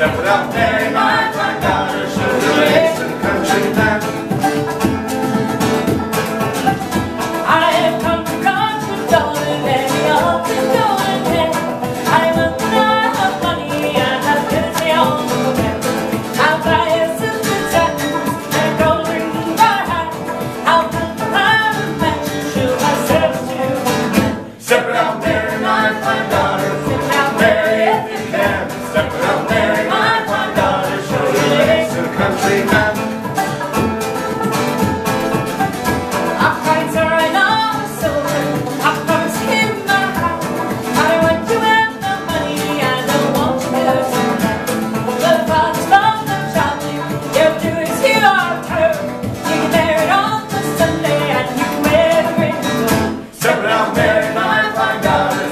Step it up, Mary, my fine daughter, show your legs to the country man. I have come to God with golden and the golden head. I will not have money and have pity on the man. I'll buy a silver tattoos and a gold ring by hat. I'll put the diamond match and show myself to you. Step it up, Mary, my fine daughter, Mary, if you can. Step it up, Mary, my fine daughter, show your legs to the country man. I'll find her right on the silver. I'll promise him my heart. I want you and the money. I don't want you to see that. The father's love and traveling. You'll do as you are told. You get married on the Sunday and you wear the ring. Step it out, Mary, my fine daughter,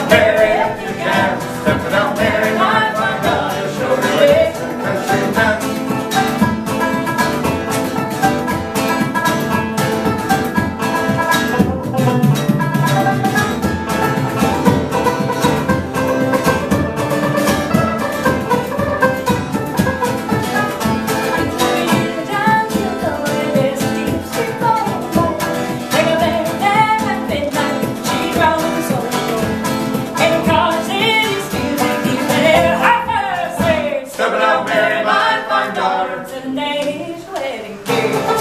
Mary, if you can. Step it out, Mary, my fine daughter, show your legs to the country man. Step it out, Mary, my fine daughter.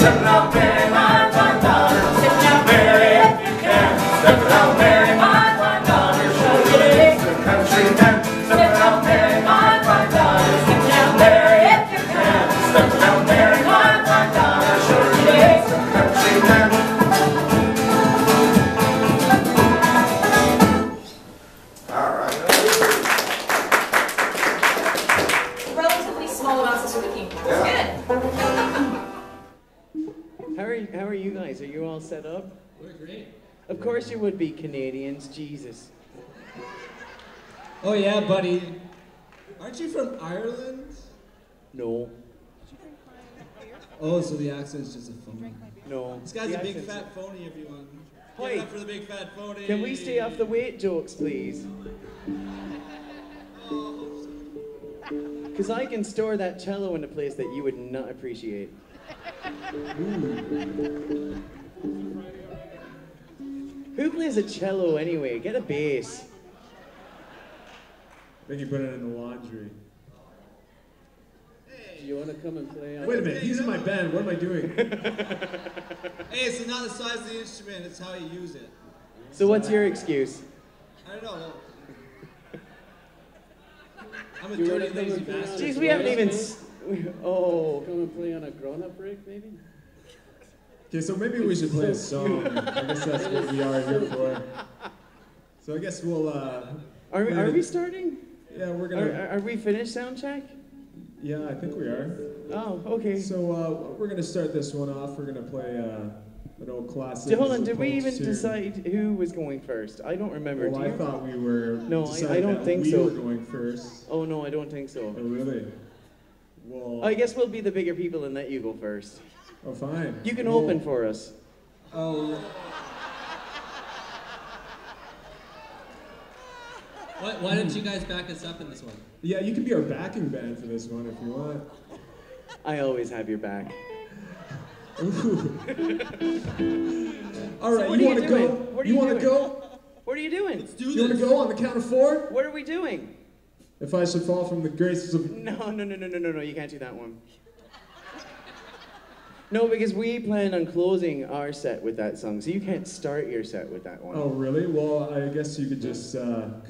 Step it out, Mary, my fine daughter. Mary, if you can. Step it out, Mary, my fine daughter. Show your legs to the country man. Step it out, Mary, my fine daughter. Mary, if you can. Step it out, Mary, my fine daughter. Show your legs to the country man. All right. Relatively small amounts of squeaking. It's good. How are you guys? Are you all set up? We're great. Of course you would be, Canadians. Jesus. Oh yeah, buddy. Aren't you from Ireland? No. Oh, so the accent's just a phony. No. This guy's The a big accent's- fat phony, everyone. Hoi. Give it up for the big fat phony. Can we stay off the weight jokes, please? Because I can store that cello in a place that you would not appreciate. Who plays a cello anyway? Get a bass. I think you put it in the laundry. Do you want to come and play on Wait a minute, he's in my band. What am I doing? Hey, it's not the size of the instrument, it's how you use it. So what's your excuse? I don't know. I'm a dirty, lazy bastard. Jeez, we haven't even... Oh. Come and play on a grown-up break, maybe? Okay, so maybe we should play a song. I guess that's what we are here for. So I guess we'll, Are we starting? Yeah, we're gonna... Are we finished sound check? Yeah, I think we are. Oh, okay. So we're gonna start this one off. We're gonna play an old classic. Hold on, did we even decide who was going first? I don't remember. Well, I thought we were. No, I don't think so. We were going first. Oh no, I don't think so. Oh really? Well. I guess we'll be the bigger people and let you go first. Oh fine. You can open for us. Oh. Why don't you guys back us up in this one? Yeah, you can be our backing band for this one if you want. I always have your back. All right, So you want to go? You want to go? What are you doing? Let's do You this. want to go on the count of 4? What are we doing? If I should fall from the graces of... No, you can't do that one. No, because we plan on closing our set with that song, so you can't start your set with that one. Oh, really? Well, I guess you could just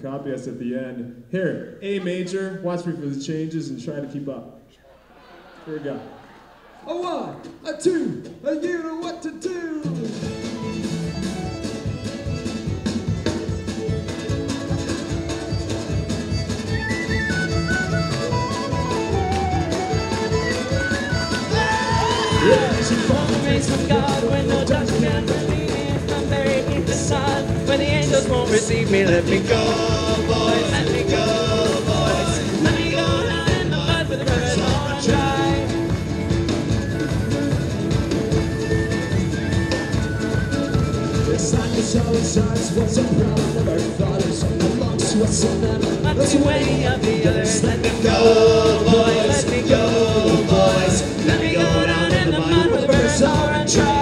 copy us at the end. Here, A major, watch me for the changes and try to keep up. Here we go. A 1, a 2, you know what to do. She falls from grace from God when no touch can relieve me. I'm buried in the sun when the angels won't receive me. Let me go, boys, let me go, boys. Let me go down in the mud with the rivers all dry. It's like the solid sides was a problem of our fathers. The monks was dance on them. Let me way up the others. Let me go, boys. Let me go, boys. Let me go down in the mud where the birds are and try.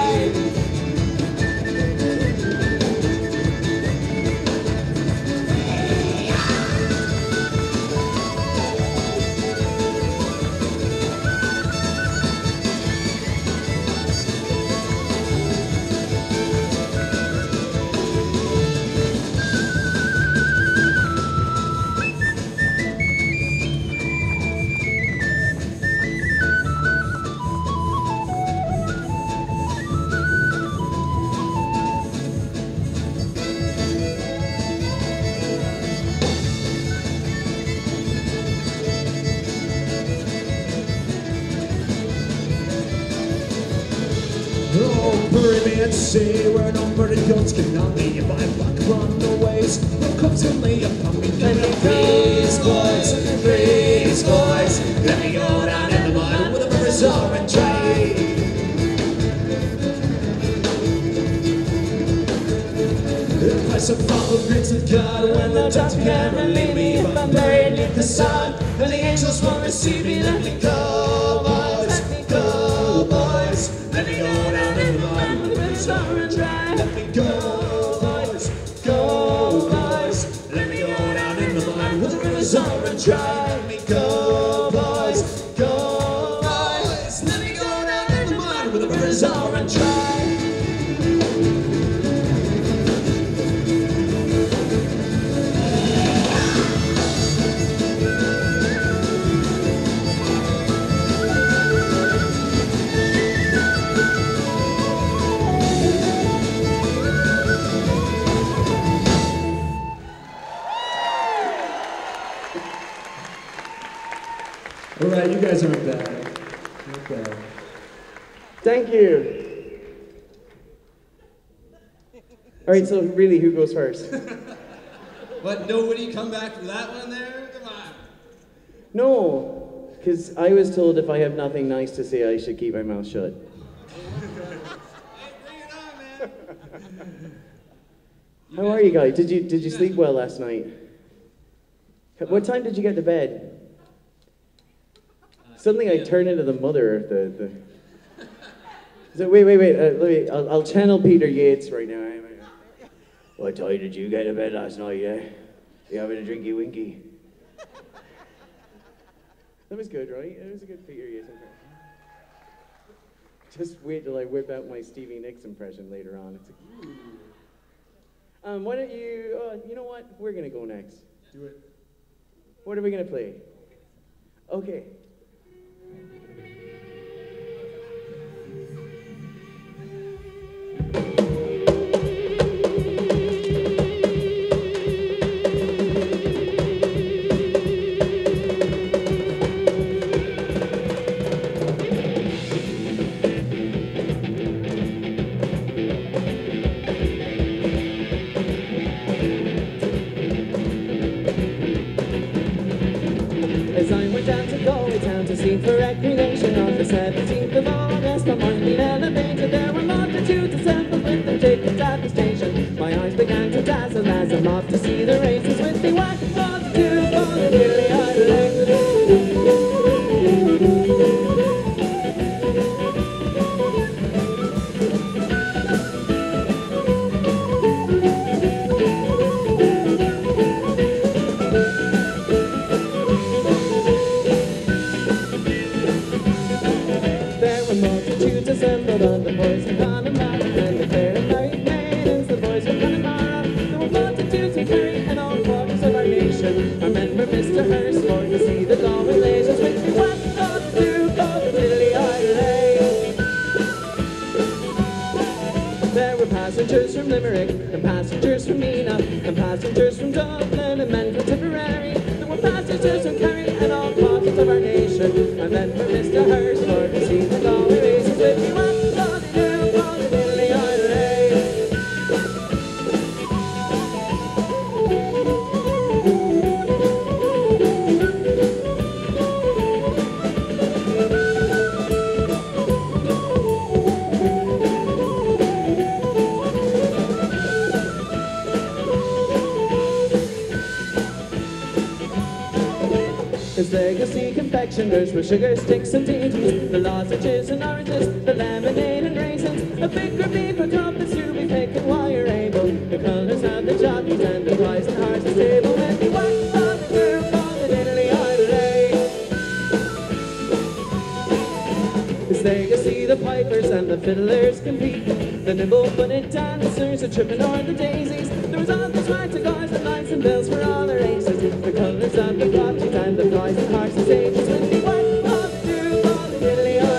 Oh, bury me at sea where no murdered goats cannot me. If I walk upon the waves, no comes to lay upon me. Let me please, boys, please, boys. Let me go down in the mud where the birds are and dry. If I so follow the grace of God, when the doctor can't relieve me, if I'm buried beneath the sun, and the angels won't receive me, let me go, boys, let me go, boys. Let me go down in the mud where the birds are and dry. Let me go, boys, go, boys. Let me go down in the mud where the rivers are and dry. Let me go, boys, go, boys. Let me go down in the mud where the rivers are and dry. All right, you guys aren't bad. Not bad. Thank you. All right, so really, who goes first? What, nobody come back from that one there? Come on. No, because I was told if I have nothing nice to say, I should keep my mouth shut. Hey, bring it on, man. How are you guys? Did you sleep well last night? What time did you get to bed? Suddenly I turn into the mother of the... So wait, I'll channel Peter Yates right now. What time did you get to bed last night, yeah? You having a drinky winky? That was good, right? It was a good Peter Yates impression. Just wait till I whip out my Stevie Nicks impression later on. It's like, ooh. Why don't you, you know what? We're gonna go next. Do it. What are we gonna play? Okay. As I went down to Galway town to see for recreation on the 17th of August, my mind being elevated. There were multitudes assembled with their tickets at the station. My eyes began to dazzle as I'm off to see the races with me. Whack for the two, for the Billy assembled on the boys of Connemara, and the fair and married maidens, the boys of Connemara. There were multitudes who carry in all quarters of our nation. Our men were Mr. Hurst for to see the Galway ladies with me. What does do for the Lily Island? There were passengers from Limerick, and passengers from Mina, and passengers from Dublin, and men from Tipperary. There were passengers who carry in all quarters of our nation. Our men were Mr. Hurst for to see the Galway races with me. What does do for the Lily Island? There's legacy confectioners with sugar sticks and dainties, the lozenges and oranges, the lemonade and raisins, a big beef for compass to be picking while you're able. The colours of the jockeys and the prize and hearts is stable. When we wax on the groove on the diddly idley. There's legacy the pipers and the fiddlers compete, the nimble-footed dancers are tripping o'er the daisies. There was all the swag to guards and lights and bells for all our aces, the colours of the crotchets and the prize and hearts and stages. When we work on the groove on the diddly idley.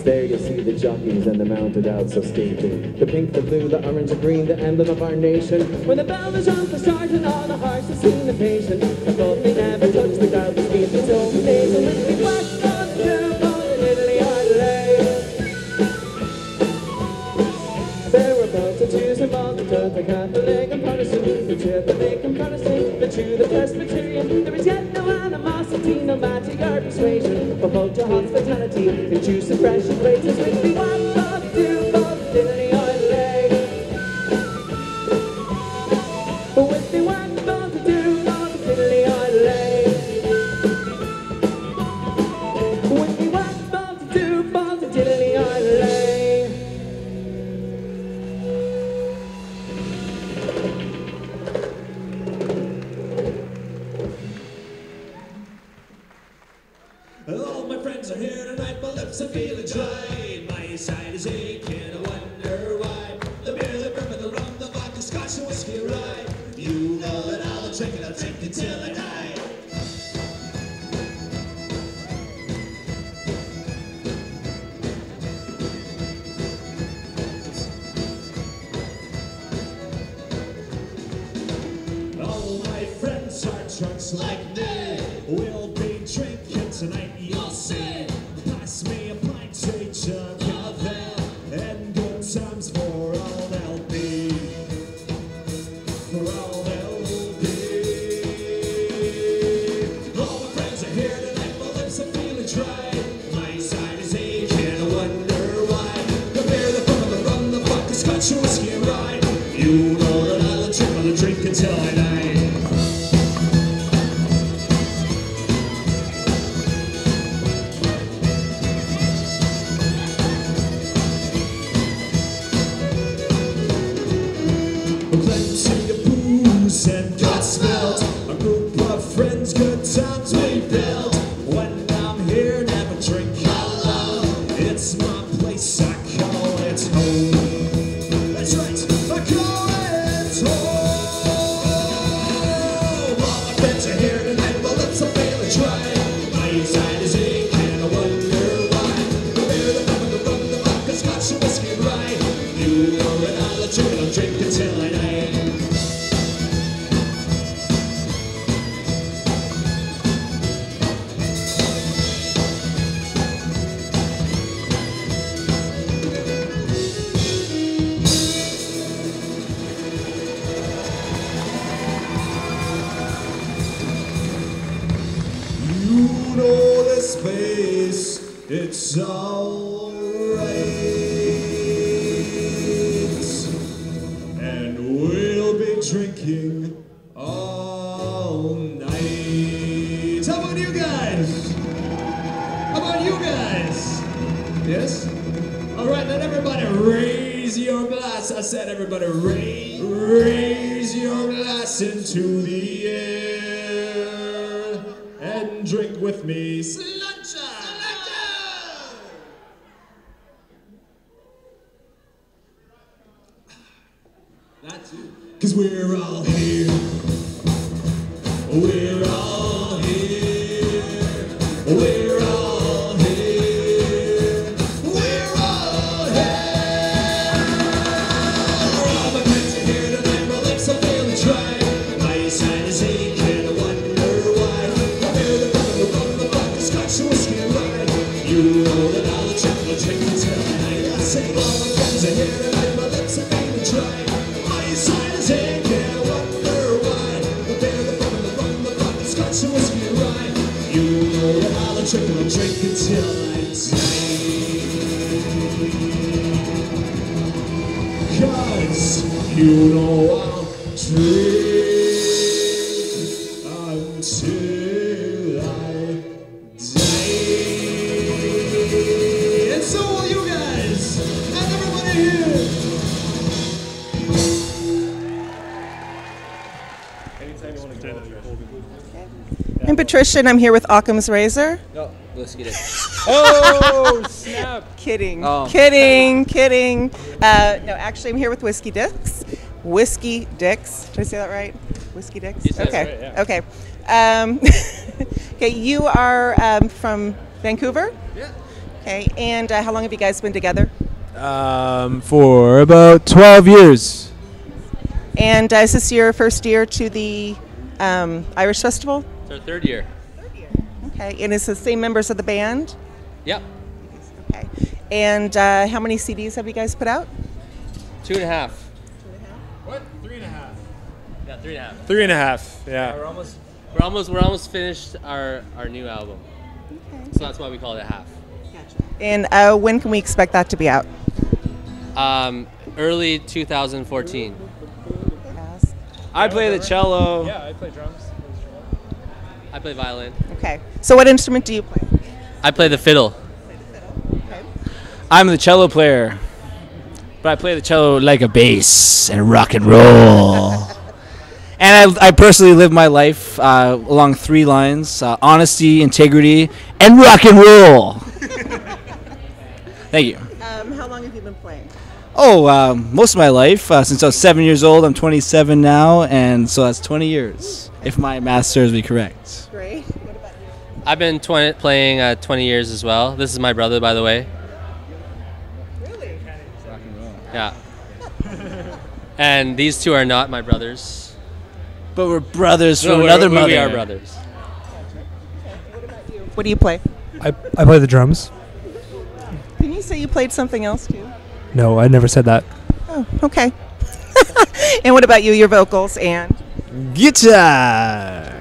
There you see the jockeys and they're mounted out so stately. The pink, the blue, the orange, the green, the emblem of our nation. When the bell is on for start and all the hearts are seen the patient, I thought they never touched the ground, the speed is so amazing. When we wax on the groove on the diddly idley. There were multitudes and multitudes, the Catholic and Protestant, the Catholic and Protestant, the Jew, the Presbyterian. There was yet no animosity, no magic or persuasion, but both to hospitality, and juice and fresh and graces. When we wax on the groove on the diddly idley. When we wax on the groove on the diddly idley. When we wax on the groove on the diddly idley. All my friends are here tonight, my lips are feeling dry. My side is aching, I wonder why. The beer, the bourbon, the rum, the vodka, scotch, and whiskey rye. You know that I'll drink it till I die. All my friends are drunks like me. We'll be drinking tonight, you'll see. Pass me a pint, say jug of ale, and good times for all they'll be. For all they'll be. All my friends are here tonight, my lips are feeling dry. My side is aching, I wonder why. The beer, the bourbon, the rum, the vodka, scotch, and whiskey and rye. You know that I'll drink until I die. Plenty of booze and got spilled. A group of friends, good times we build. When I'm here, never drink alone. It's my place, I call it home. That's right, I call it home. All my friends are here tonight, my lips are feeling dry. My side is aching, I wonder why. The beer, the bourbon, the rum, the vodka, scotch, and whiskey and rye. You know that I'll drink until I die. You know this space, it's alright. And we'll be drinking all night. How about you guys? How about you guys? Yes? Alright, then everybody raise your glass. I said everybody raise your glass into the air and drink with me. Slancha! That's you. 'Cause we're all here. We're all here. We're all here. We're all here. All my friends are here tonight. My lips are feeling dry. side his head, can't wonder why. The bear, the bum, and the rum, the rock, the scotch, the whiskey, and rye. You know that I'll drink and I'll drink until I die. 'Cause you know I'll drink until I die. And so will you guys, and everybody here. I'm Patricia, and I'm here with Ockham's Razor. No, let's get it. Oh, snap. Kidding. Oh. Kidding. No, actually, I'm here with Whiskey Dicks. Whiskey Dicks. Did I say that right? Whiskey Dicks? You said it Okay. right, yeah. Okay. Okay, you are from Vancouver? Yeah. Okay, and how long have you guys been together? For about 12 years. And is this your first year to the Irish Festival? It's our third year. Okay, and it's the same members of the band? Yep. Okay. And how many CDs have you guys put out? 2.5. What? 3.5. Yeah, 3.5. 3.5, yeah. We're almost finished our new album. Okay. So that's why we call it a half. And when can we expect that to be out? Early 2014. I play the cello. Yeah, I play drums. I play violin. Okay. So what instrument do you play? I play the fiddle. I'm the cello player, but I play the cello like a bass and rock and roll. And I personally live my life along 3 lines: honesty, integrity, and rock and roll. Thank you. How long have you been playing? Oh, most of my life, since I was 7 years old. I'm 27 now, and so that's 20 years, if my math serves me correct. Great. What about you? I've been playing 20 years as well. This is my brother, by the way. Really? Yeah. And these two are not my brothers. But we're brothers from No, another mother. We are brothers. What do you play? I play the drums. Didn't you say you played something else too? No, I never said that. Oh, okay. And what about you, your vocals and? Guitar.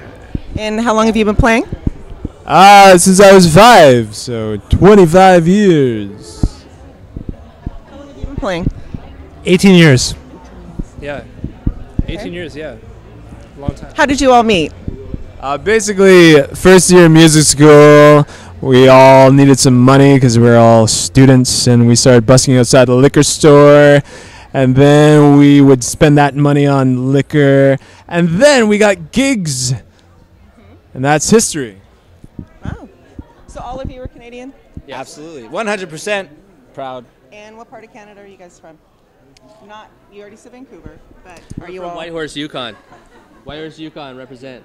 And how long have you been playing? Since I was 5, so 25 years. How long have you been playing? 18 years. Yeah. 18 years, yeah. Long time. How did you all meet? Basically, first year music school, we all needed some money because we were all students, and we started busking outside the liquor store, and then we would spend that money on liquor, and then we got gigs, and that's history. Wow. So all of you are Canadian? Yeah, absolutely. 100% proud. And what part of Canada are you guys from? Not, you already said Vancouver, but are We're you from all? Whitehorse, Yukon. Whitehorse, Yukon, represent.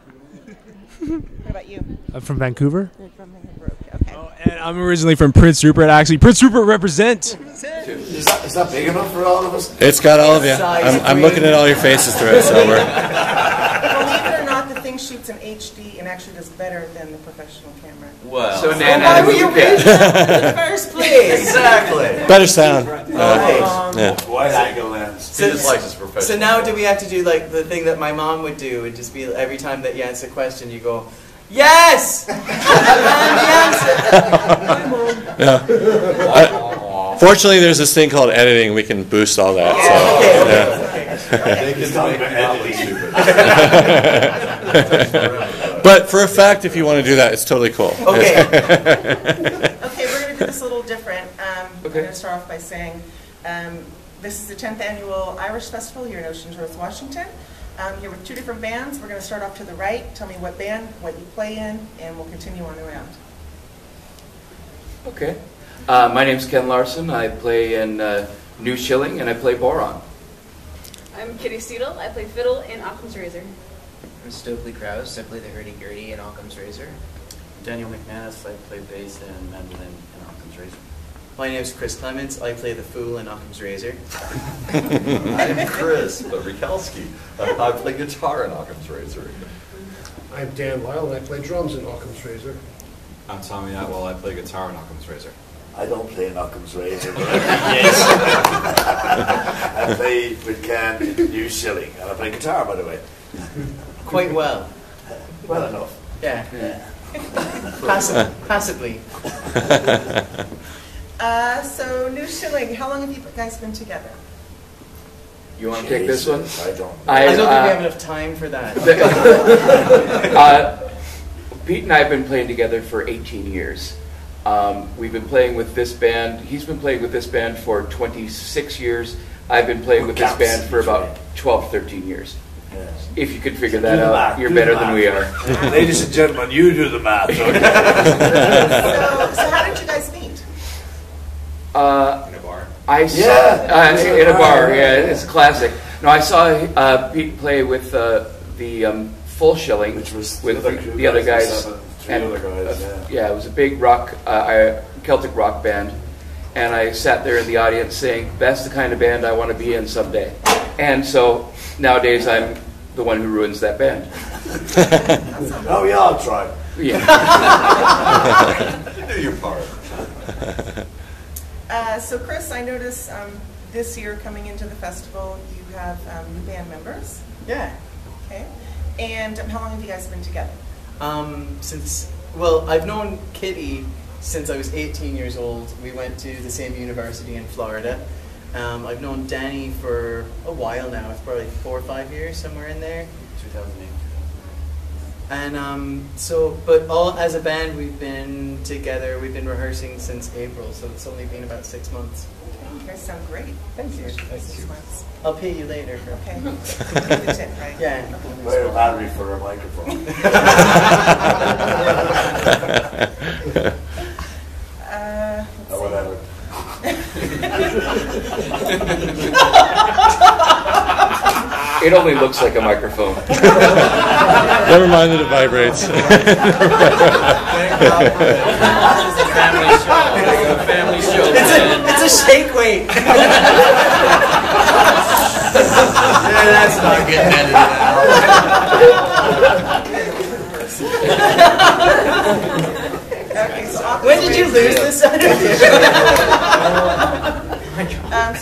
What about you? I'm from Vancouver. You're from Vancouver. Okay. And I'm originally from Prince Rupert, actually. Prince Rupert represent! Is that big enough for all of us? It's got all of you. I'm looking at all your faces through it, so we're... Believe it or not, the thing shoots in HD and actually does better than the professional camera. Well, So why were you raised in the first place? Exactly. Better sound. Yeah. Wide angle lens. So- His life is professional. So now do we have to do like the thing that my mom would do? Would just be every time that you answer a question, you go, yes! And the answer. Yeah. Fortunately, there's this thing called editing. We can boost all that. But for a fact, if you want to do that, it's totally cool. Okay. Okay, we're going to do this a little different. We're going to start off by saying this is the 10th annual Irish Festival here in Ocean Grove, Washington. Here with 2 different bands. We're going to start off to the right. Tell me what band, what you play in, and we'll continue on around. Okay. My name's Ken Larson. I play in New Schilling, and I play Boron. I'm Kitty Steedle. I play fiddle in Ockham's Razor. I'm Stokely Krause. I play the hurdy-gurdy in Occam's Razor. Daniel McManus. I play bass and mandolin in Occam's Razor. My name is Chris Clements. I play the fool in Occam's Razor. I'm Chris Rikalski. I play guitar in Occam's Razor. I'm Dan Lyle, and I play drums in Occam's Razor. I'm Tommy Atwell. I play guitar in Occam's Razor. I don't play in Ockham's Razor, but yes. I play with Ken in New Schilling, and I play guitar, by the way. Quite well. Well enough. Yeah. Passively. So, New Schilling, how long have you guys been together? You want to take this one? I don't. I don't think we have enough time for that. Pete and I have been playing together for 18 years. We've been playing with this band. He's been playing with this band for 26 years. I've been playing with this band for about 12, 13 years. Yes. If you could figure that out, you're better than we are. Ladies and gentlemen, you do the math. Okay? So how did you guys meet? In a bar. In a bar. Yeah, it's classic. No, I saw Pete play with the full Schilling, which was with the other guys. Yeah, it was a big rock, Celtic rock band, and I sat there in the audience saying, "That's the kind of band I want to be in someday." And so nowadays I'm the one who ruins that band. Oh, yeah, I'll try. Yeah. You do your part. So Chris, I noticed this year coming into the festival, you have new band members. Yeah. Okay. And how long have you guys been together? Well, I've known Kitty since I was 18 years old. We went to the same university in Florida. I've known Danny for a while now. It's probably 4 or 5 years, somewhere in there. 2008. And but as a band, we've been together. We've been rehearsing since April, so it's only been about 6 months. Okay, you guys sound great. Thank you. 6 months. I'll pay you later. Okay. The tip, right? Yeah. Buy a battery for a microphone. Or whatever. It only looks like a microphone. Never mind that it vibrates. Family show. It's a shake weight. Yeah, that's not getting edited out. When did you lose this? So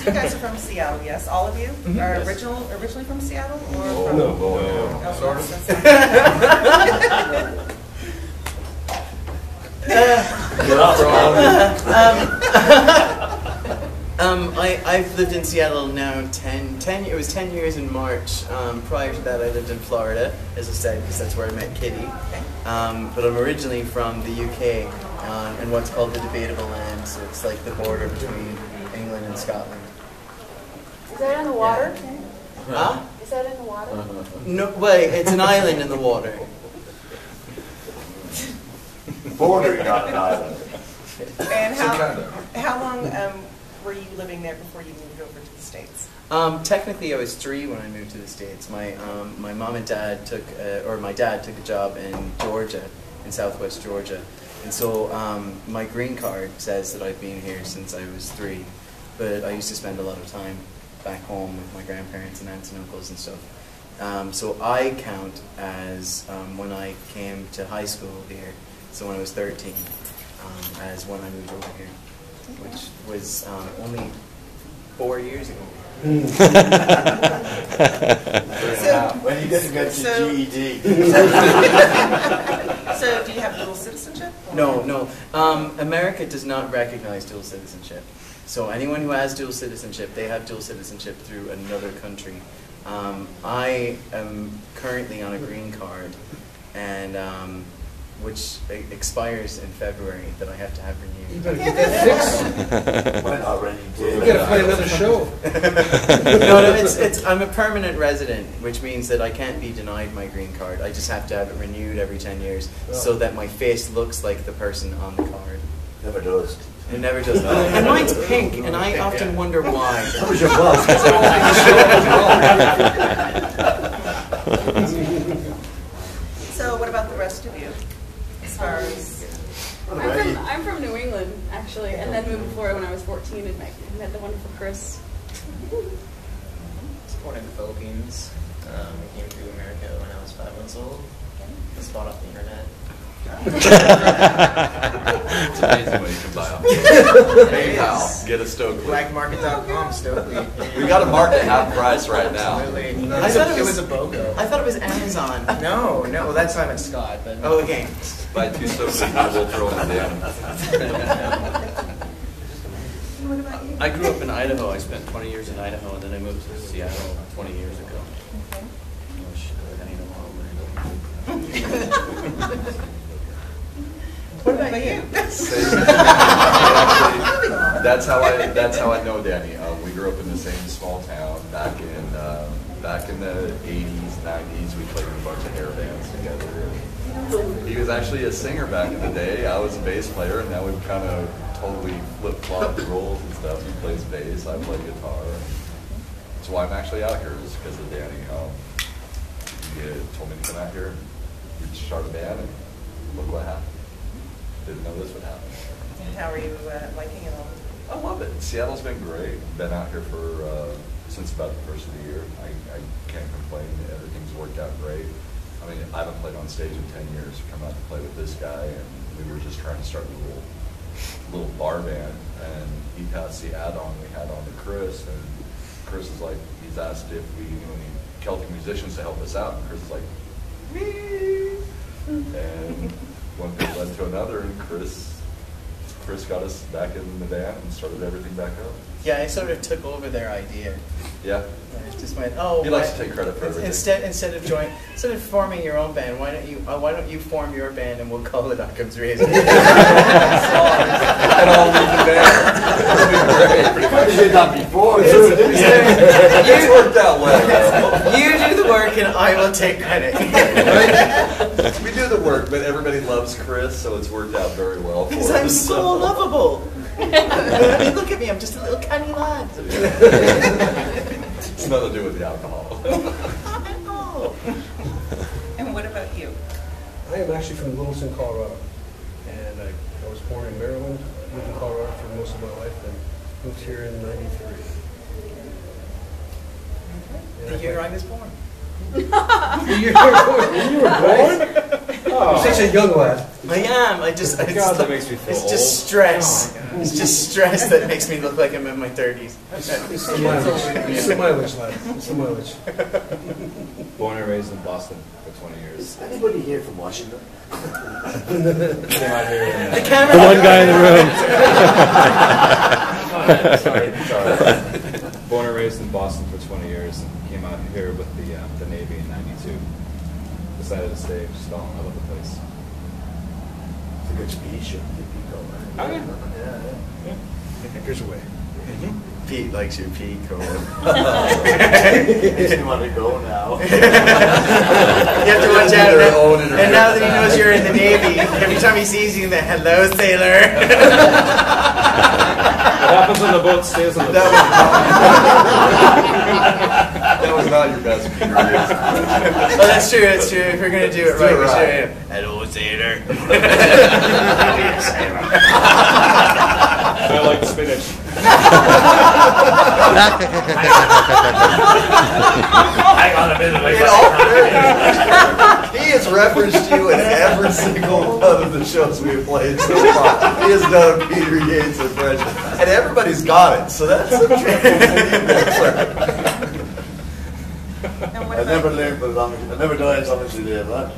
you guys are from Seattle, yes? All of you are originally from Seattle, or from? No. Sort I've lived in Seattle now it was 10 years in March. Prior to that I lived in Florida, as I said, because that's where I met Kitty. But I'm originally from the UK, and what's called the Debatable Land, so it's like the border between England and Scotland. Is that in the water? Huh? Is that in the water? No, wait, it's an island in the water. Bordering on an island. And how long were you living there before you moved over to the States? Technically, I was 3 when I moved to the States. My mom and dad my dad took a job in Georgia, in Southwest Georgia, and so my green card says that I've been here since I was 3. But I used to spend a lot of time back home with my grandparents and aunts and uncles and stuff. So I count as when I came to high school here, so when I was 13, as when I moved over here, which was only 4 years ago. When you didn't get your GED. So do you have dual citizenship? No. America does not recognize dual citizenship. So anyone who has dual citizenship, they have dual citizenship through another country. I am currently on a green card, and which expires in February, that I have to have renewed. You better get that fixed. Why not ready? You gotta play another show. No, I'm a permanent resident, which means that I can't be denied my green card. I just have to have it renewed every 10 years, so that my face looks like the person on the card. Never does. It never does. And mine's pink, and I often wonder why. That was your boss. So what about the rest of you? As far as I'm from New England, actually, and then moved to Florida when I was 14 and met the wonderful Chris. I was born in the Philippines. We came to America when I was 5 months old. I was bought off the internet. It's amazing what you can buy off. PayPal, get a Stokely. Blackmarket.com, Stokely. We got a market half price right now. I thought it was a BOGO. I thought it was Amazon. No, well that's Simon Scott. But Oh, okay. Buy 2 Stokeys and we'll throw them down. What about you? I grew up in Idaho. I spent 20 years in Idaho, and then I moved to Seattle 20 years ago. Okay. Oh, shit, I need What about you? That's how I know Danny. We grew up in the same small town back in the 80s, 90s. We played in a bunch of hair bands together. He was actually a singer back in the day. I was a bass player, and now we've kind of totally flip-flopped roles and stuff. He plays bass, I play guitar. That's why I'm actually out here, is because of Danny. He told me to come out here and we'd start a band, and look what happened. Didn't know this would happen. And how are you liking it all? I love it. Seattle's been great. Been out here for since about the first of the year. I can't complain. Everything's worked out great. I mean, I haven't played on stage in 10 years. Come out to play with this guy, and we were just trying to start a little bar band, and he passed the add-on we had on to Chris, and Chris is like, he's asked if we knew any Celtic musicians to help us out, and Chris is like, me. And one thing led to another, and Chris got us back in the band and started everything back up. Yeah, I sort of took over their idea. Yeah. I just went, oh. He likes to take credit for everything. Instead of forming your own band, why don't you form your band and we'll call it Ockham's Razor. And all leave the band. You did that before. It's worked out well. You do the work and I will take credit. We do the work, but everybody loves Chris, so it's worked out very well for us. Because I'm so lovable. I mean, look at me, I'm just a little canny lad. It's nothing to do with the alcohol. And what about you? I am actually from Littleton, Colorado. And I was born in Maryland, lived in Colorado for most of my life, and moved here in '93. The year I was born. The year you were born? You're such a young lad. I am. God, that makes me feel old. Just stress. Oh, it's just stress that makes me look like I'm in my 30s. It's the mileage. It's the mileage, lad. It's the mileage. Born and raised in Boston for 20 years. Is anybody here from Washington? Came out here. The one guy in the room. Sorry. Born and raised in Boston for 20 years. Came out here with the Navy in '92. Decided to stay. Just fell in love with the place. It's a good speech. Oh, yeah. Here's a way. Pete likes your pea code. You want to go now. You have to watch out. And now that he knows you're in the Navy, every time he sees you, then hello, sailor. What happens when the boat stays on the boat? That was not your best Peter. Oh, that's true. That's true. If we're gonna do it right, we should. Hello, sailor. I like spinach. Hang on a minute. He has referenced you in every single one of the shows we have played so far. He has done a Peter Yates impression. And everybody's got it, so that's a I never learned, but I never done as long as you did, right?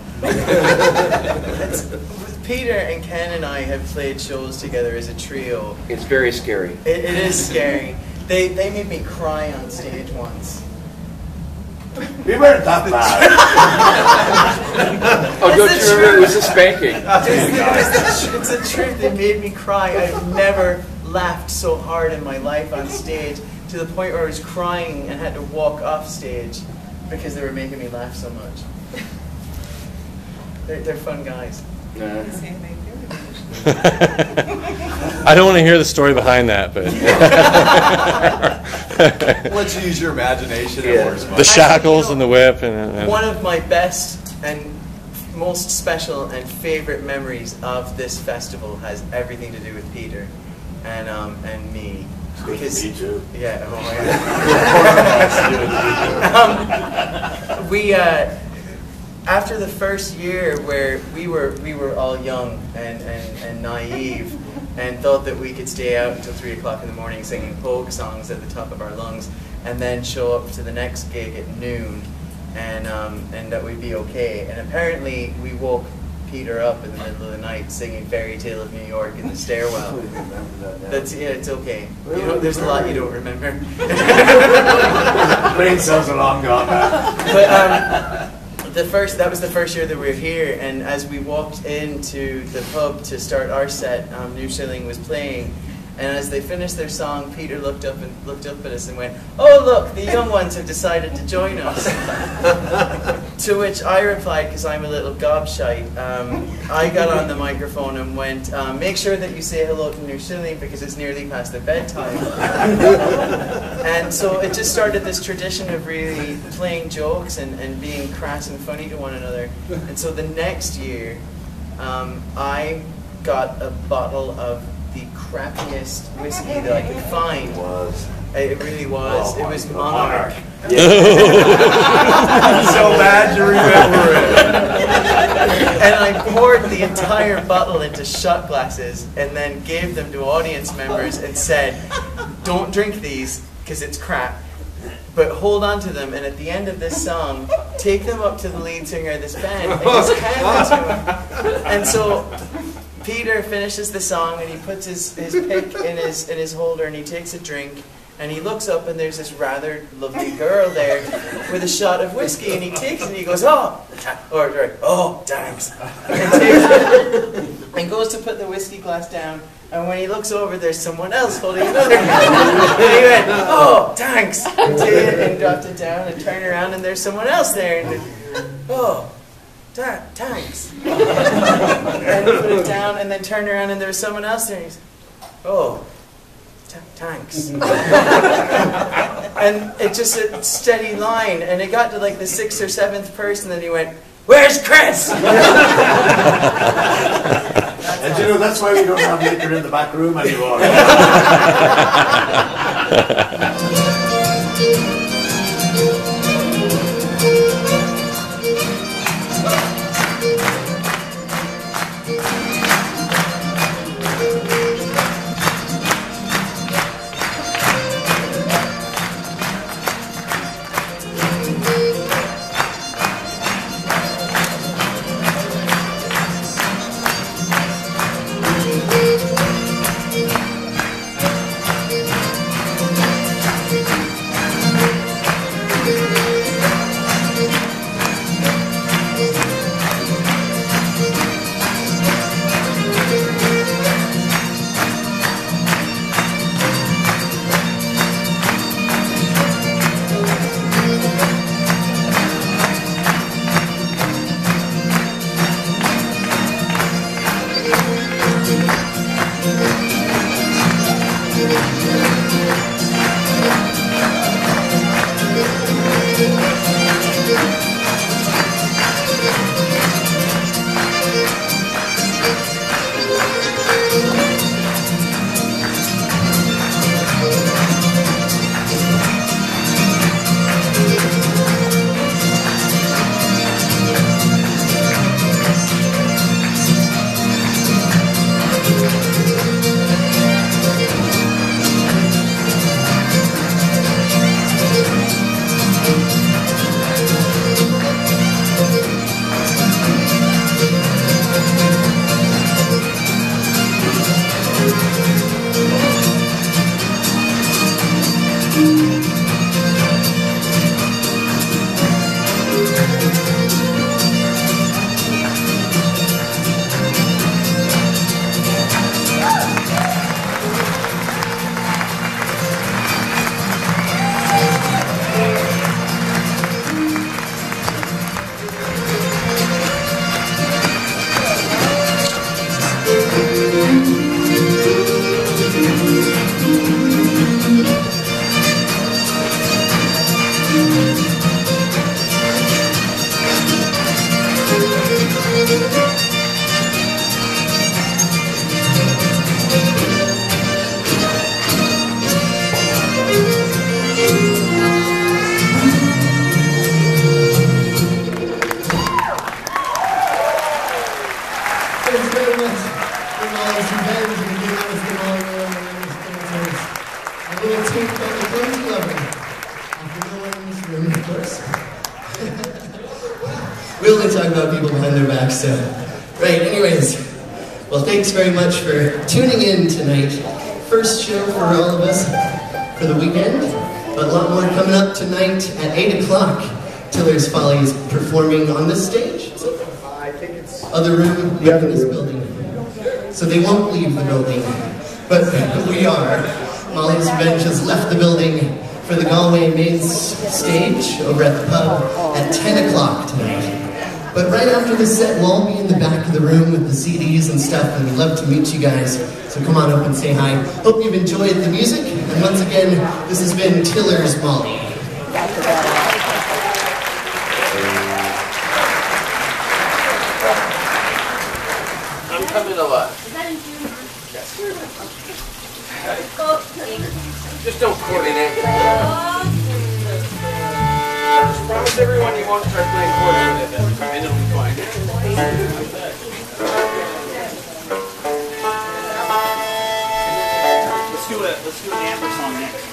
Peter and Ken and I have played shows together as a trio. It's very scary. It is scary. They made me cry on stage once. We weren't that bad. Oh, don't you remember? It was a spanking. It's the truth. They made me cry. I've never laughed so hard in my life on stage, to the point where I was crying and had to walk off stage because they were making me laugh so much. They're fun guys. I don't want to hear the story behind that, but let's use your imagination. Yeah. The shackles and the whip. And one of my best and most special and favorite memories of this festival has everything to do with Peter and me. Because, me too. Yeah. Oh my God. after the first year where we were all young and naive and thought that we could stay out until 3 o'clock in the morning singing folk songs at the top of our lungs and then show up to the next gig at noon and that we'd be okay. And apparently we woke Peter up in the middle of the night singing Fairy Tale of New York in the stairwell. That's, yeah, it's okay. You know, there's a lot you don't remember. Brain cells are long gone now. But that was the first year that we were here, and as we walked into the pub to start our set, New Schilling was playing. And as they finished their song, Peter looked up at us and went, "Oh look, the young ones have decided to join us." To which I replied, because I'm a little gobshite, I got on the microphone and went, "Make sure that you say hello to New Schilling because it's nearly past their bedtime." And so it just started this tradition of really playing jokes and being crass and funny to one another. And so the next year, I got a bottle of the crappiest whiskey that I could find. It really was. Oh, it was Monarch. I'm so bad you remember it. And I poured the entire bottle into shot glasses and then gave them to audience members and said, "Don't drink these because it's crap, but hold on to them, and at the end of this song, take them up to the lead singer of this band and just hand them to him." And so Peter finishes the song and he puts his pick in his holder and he takes a drink and he looks up and there's this rather lovely girl there with a shot of whiskey and he takes it and he goes, "Oh," or "Oh, thanks," and takes it and goes to put the whiskey glass down, and when he looks over there's someone else holding another and he went, "Oh, thanks," and dropped it down and turned around and there's someone else there and "Oh, thanks." And he put it down and then turned around and there was someone else there and he said, "Oh, thanks." And it's just a steady line and it got to like the 6th or 7th person and he went, "Where's Chris?" And you know, that's why we don't have liquor in the back room anymore. We only talk about people behind their backs, so. Right, anyways. Well, thanks very much for tuning in tonight. First show for all of us for the weekend, but a lot more coming up tonight at 8 o'clock. Tiller's Folly is performing on this stage. I think it's other room in this building. So they won't leave the building, but we are. Molly's Revenge has left the building for the Galway main stage over at the pub at 10 o'clock tonight. But right after this set, we'll all be in the back of the room with the CDs and stuff, and we'd love to meet you guys. So come on up and say hi. Hope you've enjoyed the music, and once again, this has been Tiller's Molly. I'm coming a lot. Just don't coordinate. Just promise everyone you won't start playing chords with it, and it'll be fine. Let's do an Amber song next.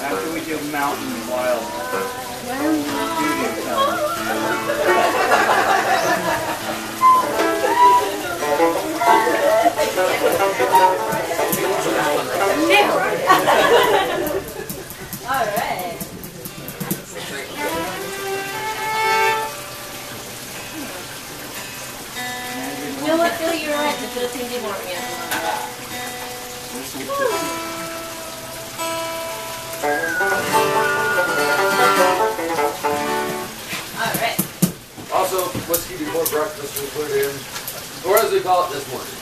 After we do Mountain Wild. All right. You know what, Phil? You're right. The Philippines didn't want me. All right. Also, whiskey before breakfast was put in, or as we call it this morning.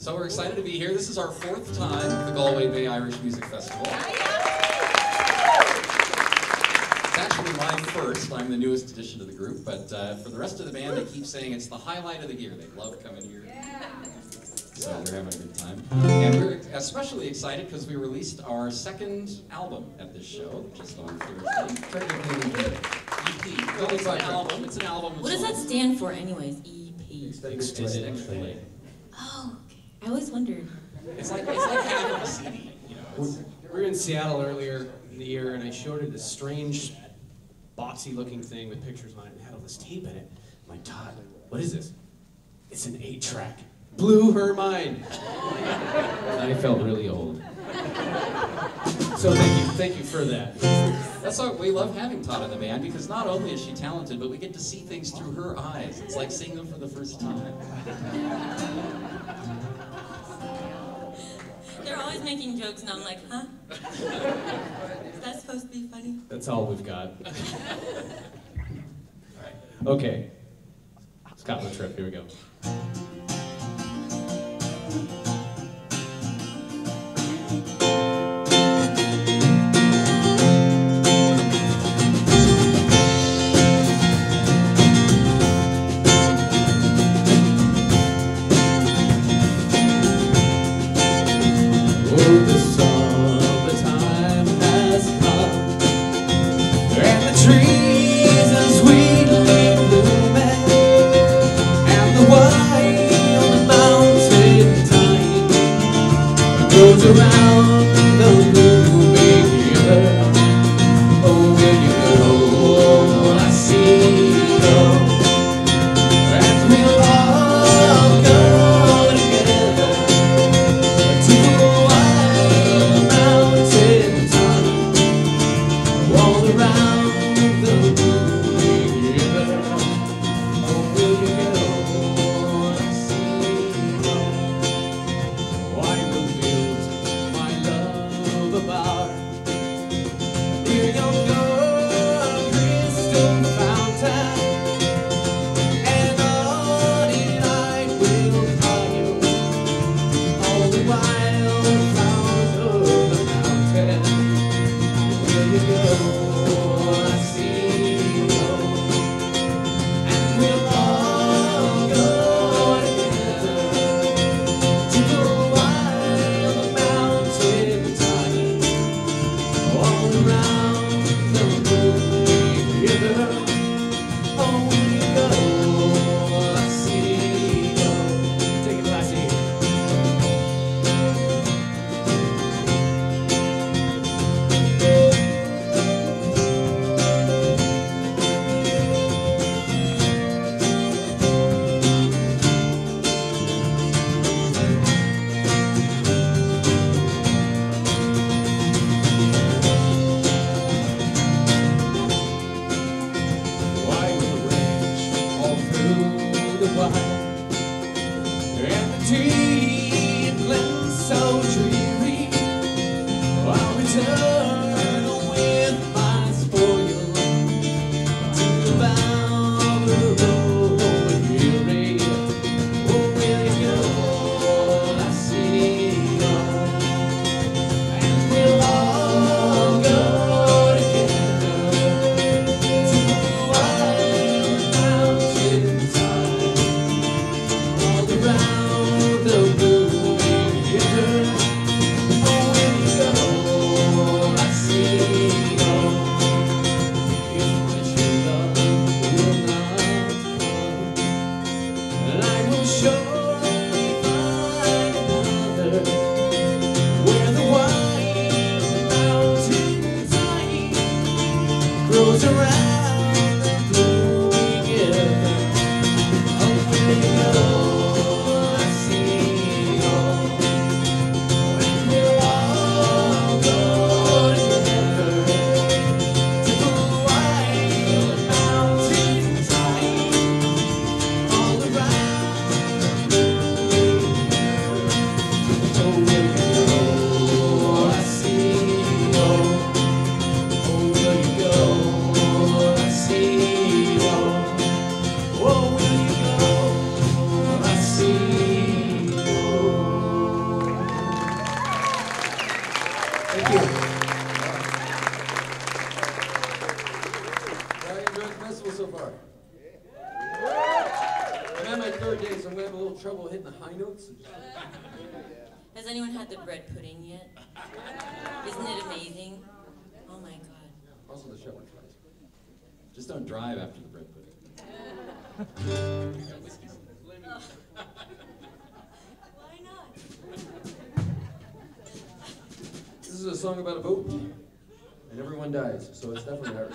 So we're excited to be here. This is our 4th time at the Galway Bay Irish Music Festival. It's actually my first. I'm the newest addition to the group, but for the rest of the band, they keep saying it's the highlight of the year. They love coming here. So we're having a good time. And we're especially excited because we released our 2nd album at this show, just on Thursday. EP. Well, it's an album. It's an album. What does that stand for anyways? EP. Extended play. Oh, okay. I always wondered. It's like having a CD. You know, We were in Seattle earlier in the year, and I showed her this strange, boxy-looking thing with pictures on it, and had all this tape in it. I'm like, Todd, what is this? It's an 8-track. Blew her mind. I felt really old. So thank you for that. That's why we love having Todd in the band, because not only is she talented, but we get to see things through her eyes. It's like seeing them for the first time. They're always making jokes, and I'm like, huh? Is that supposed to be funny? That's all we've got. Okay. Scotland trip, here we go. so far? I'm at my third day, so I'm gonna have a little trouble hitting the high notes. Has anyone had the bread pudding yet? Isn't it amazing? Oh my god. Also the shepherd's fries. Just don't drive after the bread pudding. Why not? This is a song about a boat, and everyone dies, so it's definitely hard.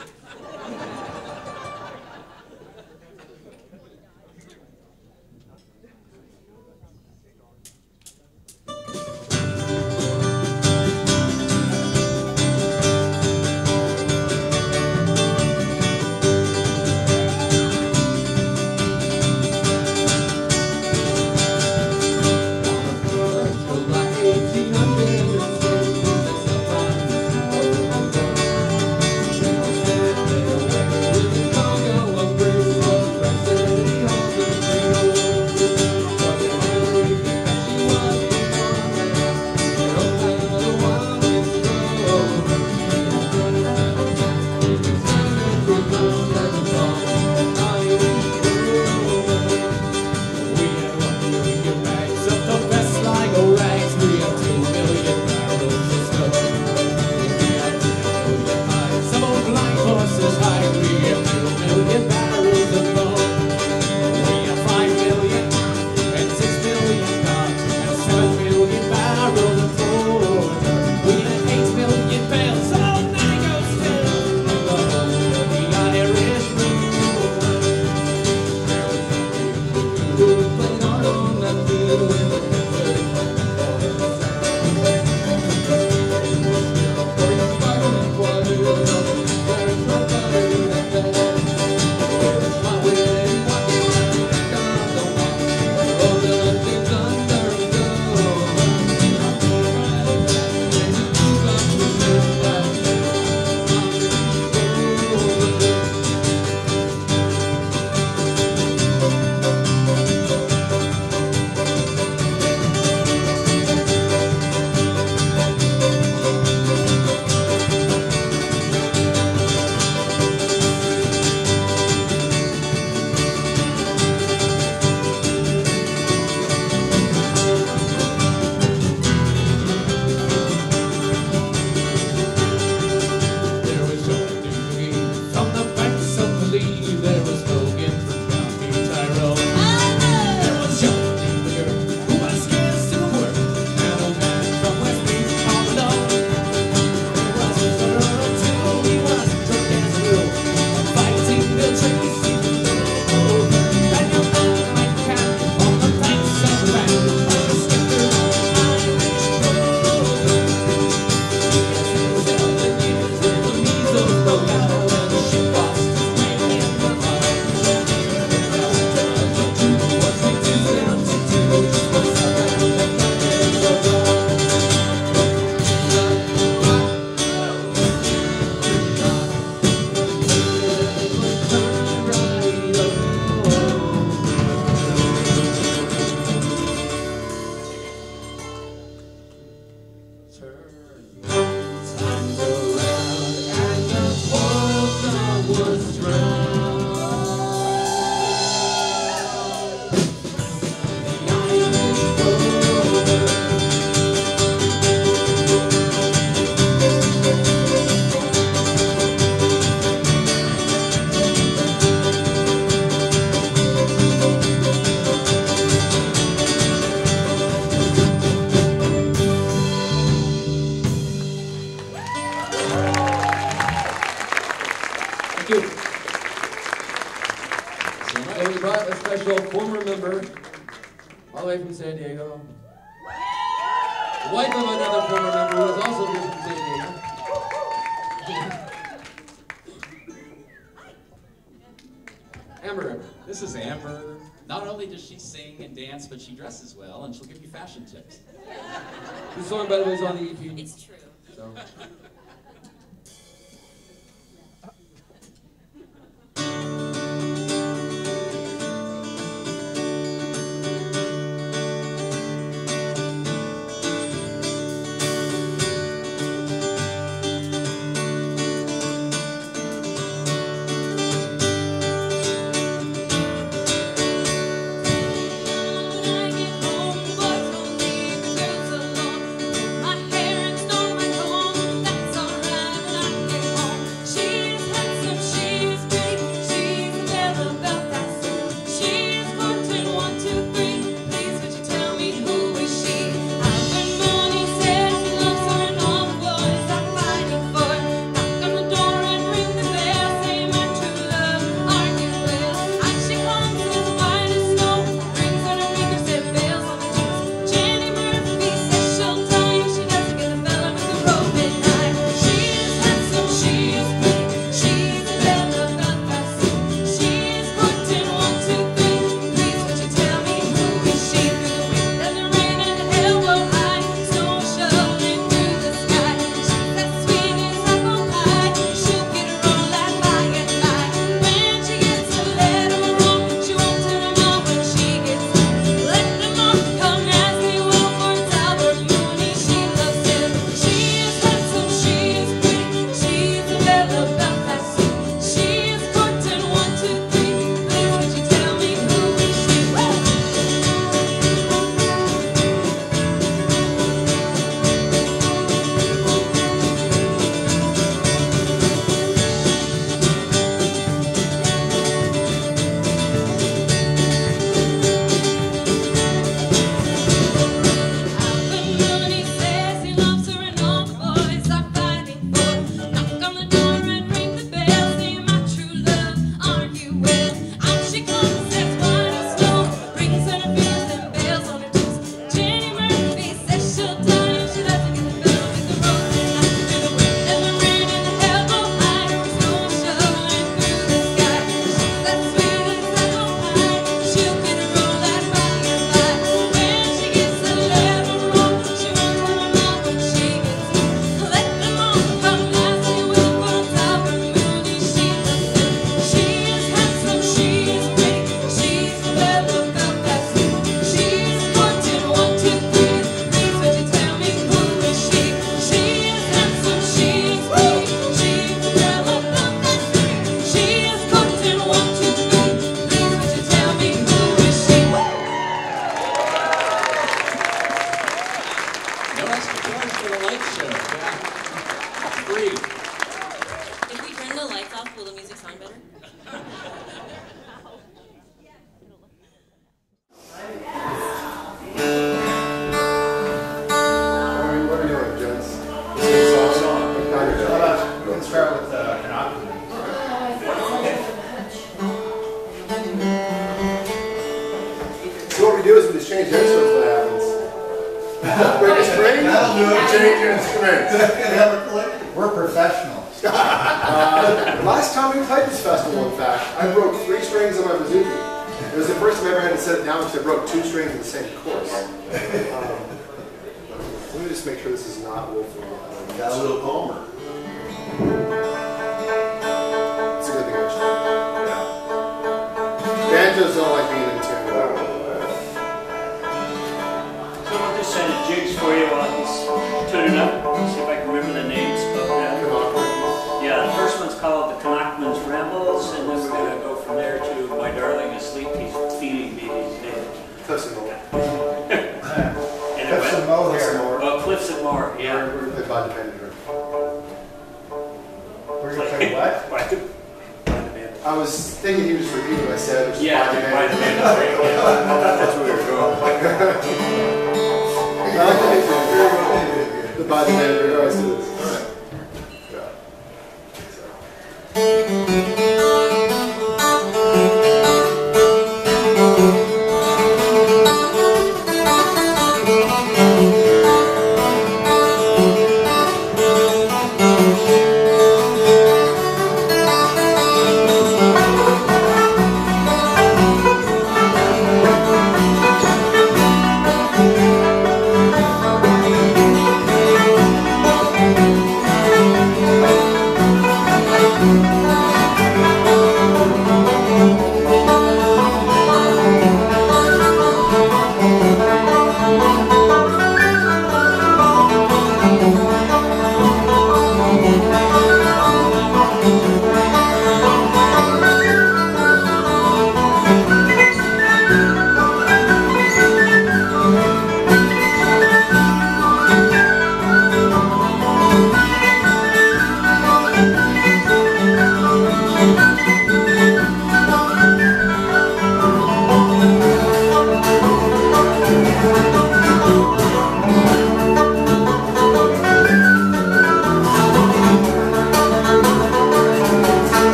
Former member, all the way from San Diego. Wife of another former member who is also here from San Diego. Amber. This is Amber. Not only does she sing and dance, but she dresses well, and she'll give you fashion tips. This song, by the way, is on the EP. It's true. So. south, will the music sound better? What are we doing, gents? Let's start with an octave. So what we do is we just change instruments. What happens? Break a string? That'll do it. Change instruments. We're professionals. Last time we played this festival, in fact, I broke 3 strings on my bouzouki. It was the first time I ever had to set it down because I broke 2 strings in the same course. Let me just make sure this is not Wolfetones. Got a little Palmer. It's a good thing, actually. Yeah. Banjos don't like being in tune. So I'll just set of jigs for you while he's tuning up. See if I can remember the names of them. Yeah, the first one's called the Connachtman's Rambles, and then we're going to go from there to My Darling Asleep. He's feeding me these days. Cliffs and Moore. Cliffs and Moore. Oh, Cliffs and Moore, yeah. We're going to play By the Band. We're going to play what? I was thinking he was repeating what I said. Which Yeah, By the By the Band. That's where we were going. The By the Band. We're going to do this. All right.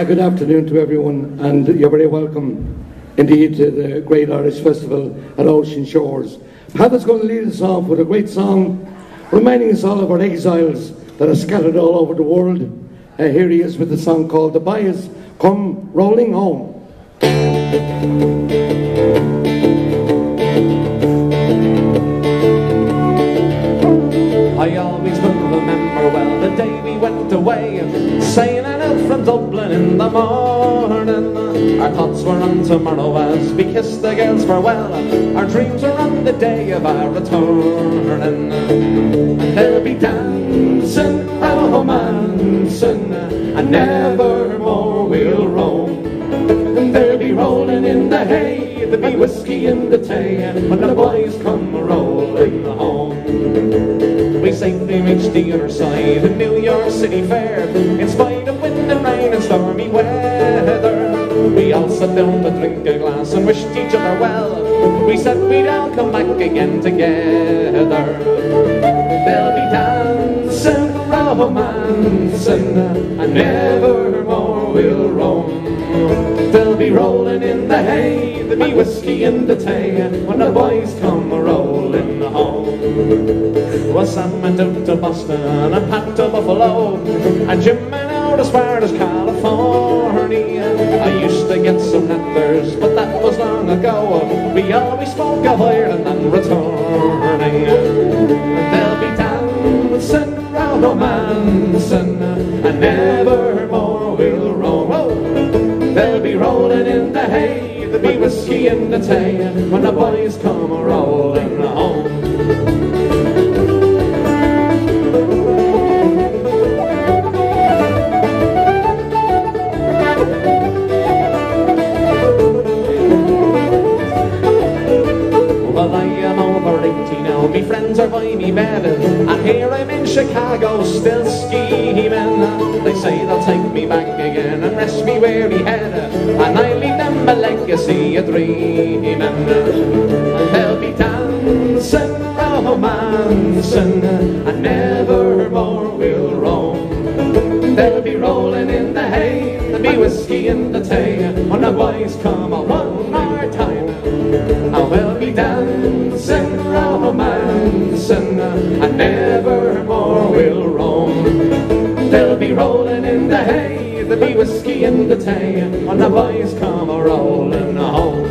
Good afternoon to everyone, and you're very welcome indeed to the Great Irish Festival at Ocean Shores. Pat is going to lead us off with a great song reminding us all of our exiles that are scattered all over the world. Here he is with a song called The Boys Come Rolling Home. I always will remember well the day we went away, sailing out from Dublin in the morning. Our thoughts were on tomorrow as we kissed the girls farewell. Our dreams were on the day of our returning. And there'll be dancing, romancing, and never more we'll roam. And there'll be rolling in the hay, there'll be whiskey in the tay, when the boys come rolling home. We safely reached the other side of New York City Fair, in spite of wind and rain and stormy weather. We all sat down to drink a glass and wished each other well. We said we'd all come back again together. There'll be dancing, romancing, and never more we'll roam. They'll be rolling in the hay, there'll be whiskey in the tay, when the boys come rolling home. Well, Sam went out to Boston and Pat to Buffalo, and Jim went out as far as California. I used to get some letters, but that was long ago. We always spoke of Ireland and returning. There'll be dancing, romancing, and never more we'll roam. They'll be rolling in the hay, there'll be whiskey in the tay, when the boys come rolling home. Well, I am over 80 now, me friends are by me bed, and here I'm in Chicago still scheming. They say they'll take me back again and rest me weary head, and I'll leave them a legacy of dreaming. And they'll be dancing, romancing, and never more we'll roam. They'll be rolling in the hay, there'll be whiskey in the tay, when the boys come on one more time. I will be dancing, romancing, and never more we'll roam. They'll be rolling in the hay, there'll be whiskey in the tay, when the boys come rolling home.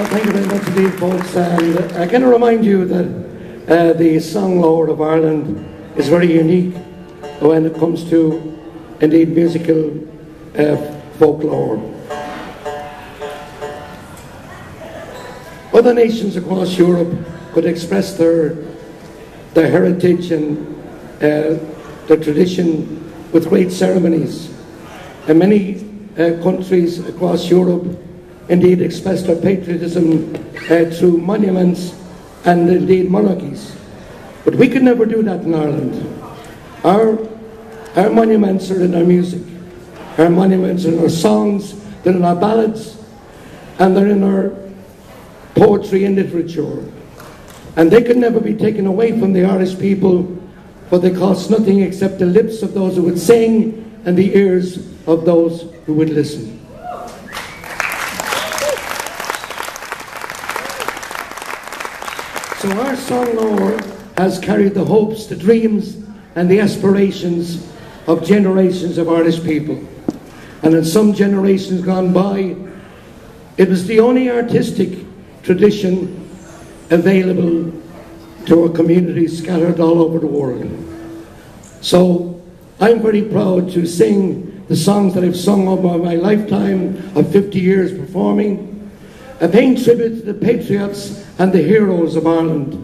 Thank you very much indeed, folks. And I'm going to remind you that the Song Lord of Ireland is very unique when it comes to, indeed, musical folklore. Other nations across Europe could express their heritage and their tradition with great ceremonies. And many countries across Europe indeed express their patriotism through monuments and indeed monarchies. But we could never do that in Ireland. Our monuments are in our music. Our monuments are in our songs, they're in our ballads, and they're in our poetry and literature. And they could never be taken away from the Irish people, for they cost nothing except the lips of those who would sing and the ears of those who would listen. So our song lore has carried the hopes, the dreams, and the aspirations of generations of Irish people. And in some generations gone by, it was the only artistic tradition available to our communities scattered all over the world. So I'm very proud to sing the songs that I've sung over my lifetime of 50 years performing, paying tribute to the patriots and the heroes of Ireland.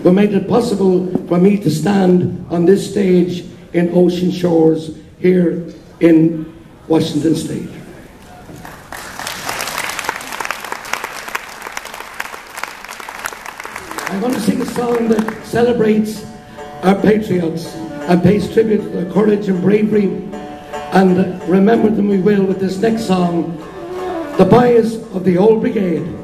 who made it possible for me to stand on this stage in Ocean Shores here in Washington State. I'm going to sing a song that celebrates our patriots and pays tribute to their courage and bravery, and remember them we will with this next song, The Boys of the Old Brigade.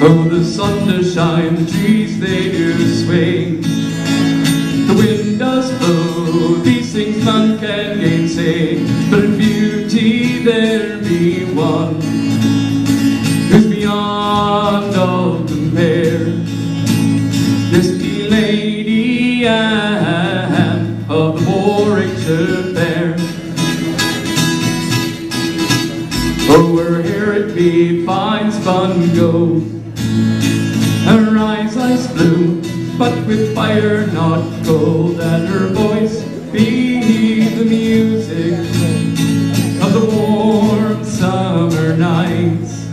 Oh, the sun does shine, the trees they do sway, the wind does blow, these things none can gainsay, but in beauty there be one who's beyond all compare. This be Lady Anne of the Warwickshire fair. Oh, her hair it be fine spun gold, her eyes ice blue, but with fire not gold, and her voice be the music of the warm summer nights.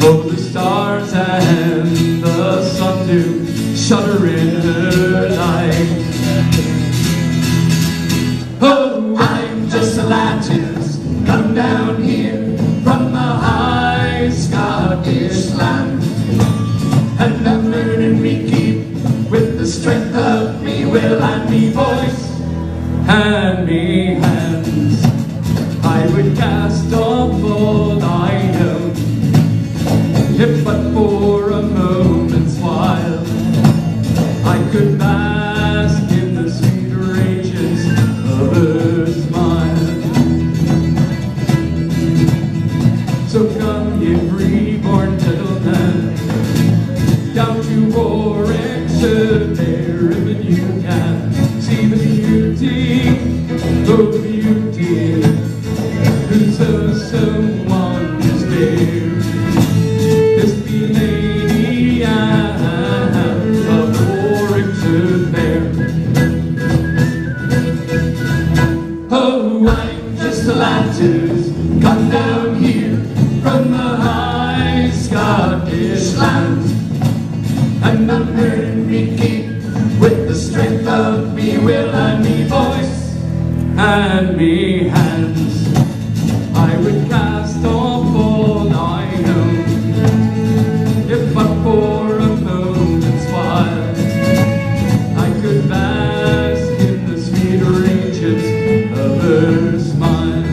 Oh, the stars and the sun do shudder in her light. Oh, I'm just a lad who's come down here from the high Scottish land, and I'm learning we keep with the strength of me will and me voice hand me hands. I would cast off all I know, if but for a moment's while I could bask in the sweet rages of her smile. So come, ye free-born gentlemen, down to Warwickshire, there if you can see the beauty, oh the beauty, who's so wondrous fair. This be Lady Anne of Warwickshire fair. Oh, I'm just a lad who's come down here from the high Scottish land, and I'm hearing me keep with the strength of me will and me voice and me hands. I would cast off all I know, if but for a moment's while I could bask in the sweet ranges of her smile.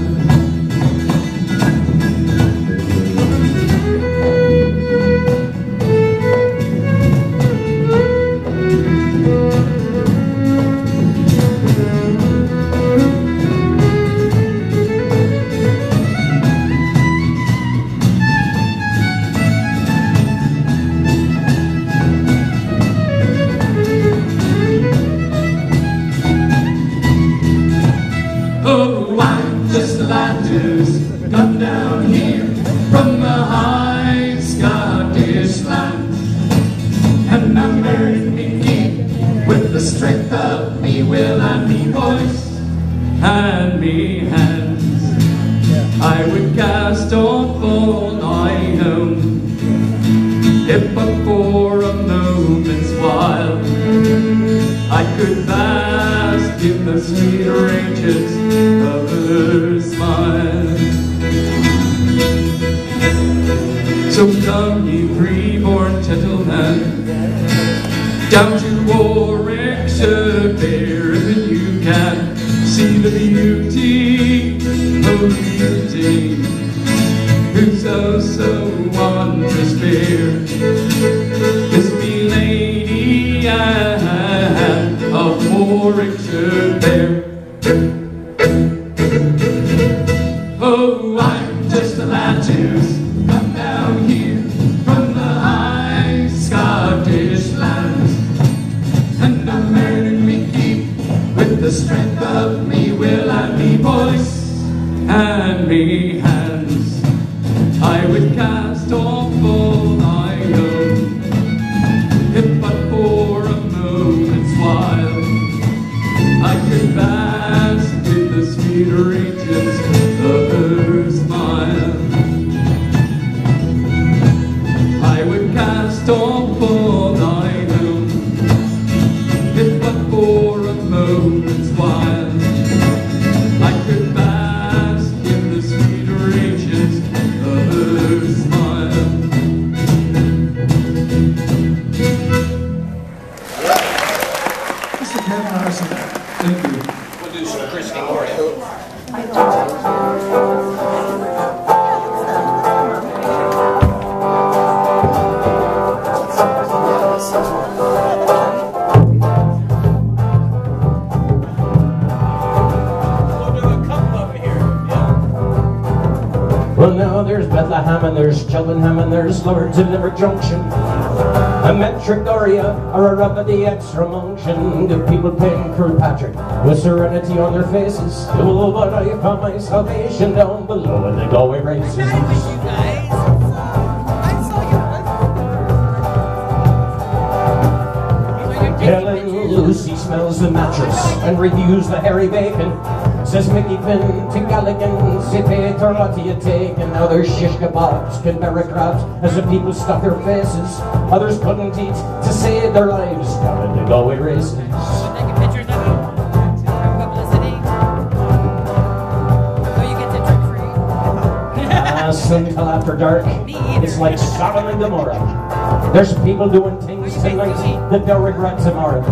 Oh, I'm just a lad who's come down here from the high Scottish land, and I'm married me keep with the strength of me will and me voice and me hands. I would cast off all I own, if but for a moment's while I could bask in the sweet ranges of her smile. So come, ye free-born gentlemen, down to Warwickshire fair, if you can see the beauty, oh the beauty, who's so wondrous fair. This be Lady Anne of Warwickshire fair. Oh, I'm just a lad who's come down here from the high Scottish lands, and I'm earning me keep with the strength of me will and me voice and me hands. I would cast off all I know, if but for a moment's while I could bask in the sweet ranges of her smile. I would cast off all I know, if but for a moment's while I could bask in the sweet ranges of her smile. Mr. Ken Harrison, thank you. We'll do some Chris Gloria. Well, now there's Bethlehem and there's Cheltenham and there's Lords of Limerick Junction, a Metrigoria or a Rabbi extra munction. Good people playing Kirkpatrick with serenity on their faces. Oh, but I found my salvation down below in the Galway races. Helen Lucy smells the mattress and reviews the hairy bacon. Says Mickey Finn to Galligan, Sipe Torati you take. And now there's shish kebabs, Canberra crabs, as the people stuff their faces. Others couldn't eat to save their lives down in the Galway races. Taking pictures of you for publicity. Oh, you get to drink free. Until after dark, it's like Sodom and Gomorrah. There's people doing things tonight that they'll regret tomorrow.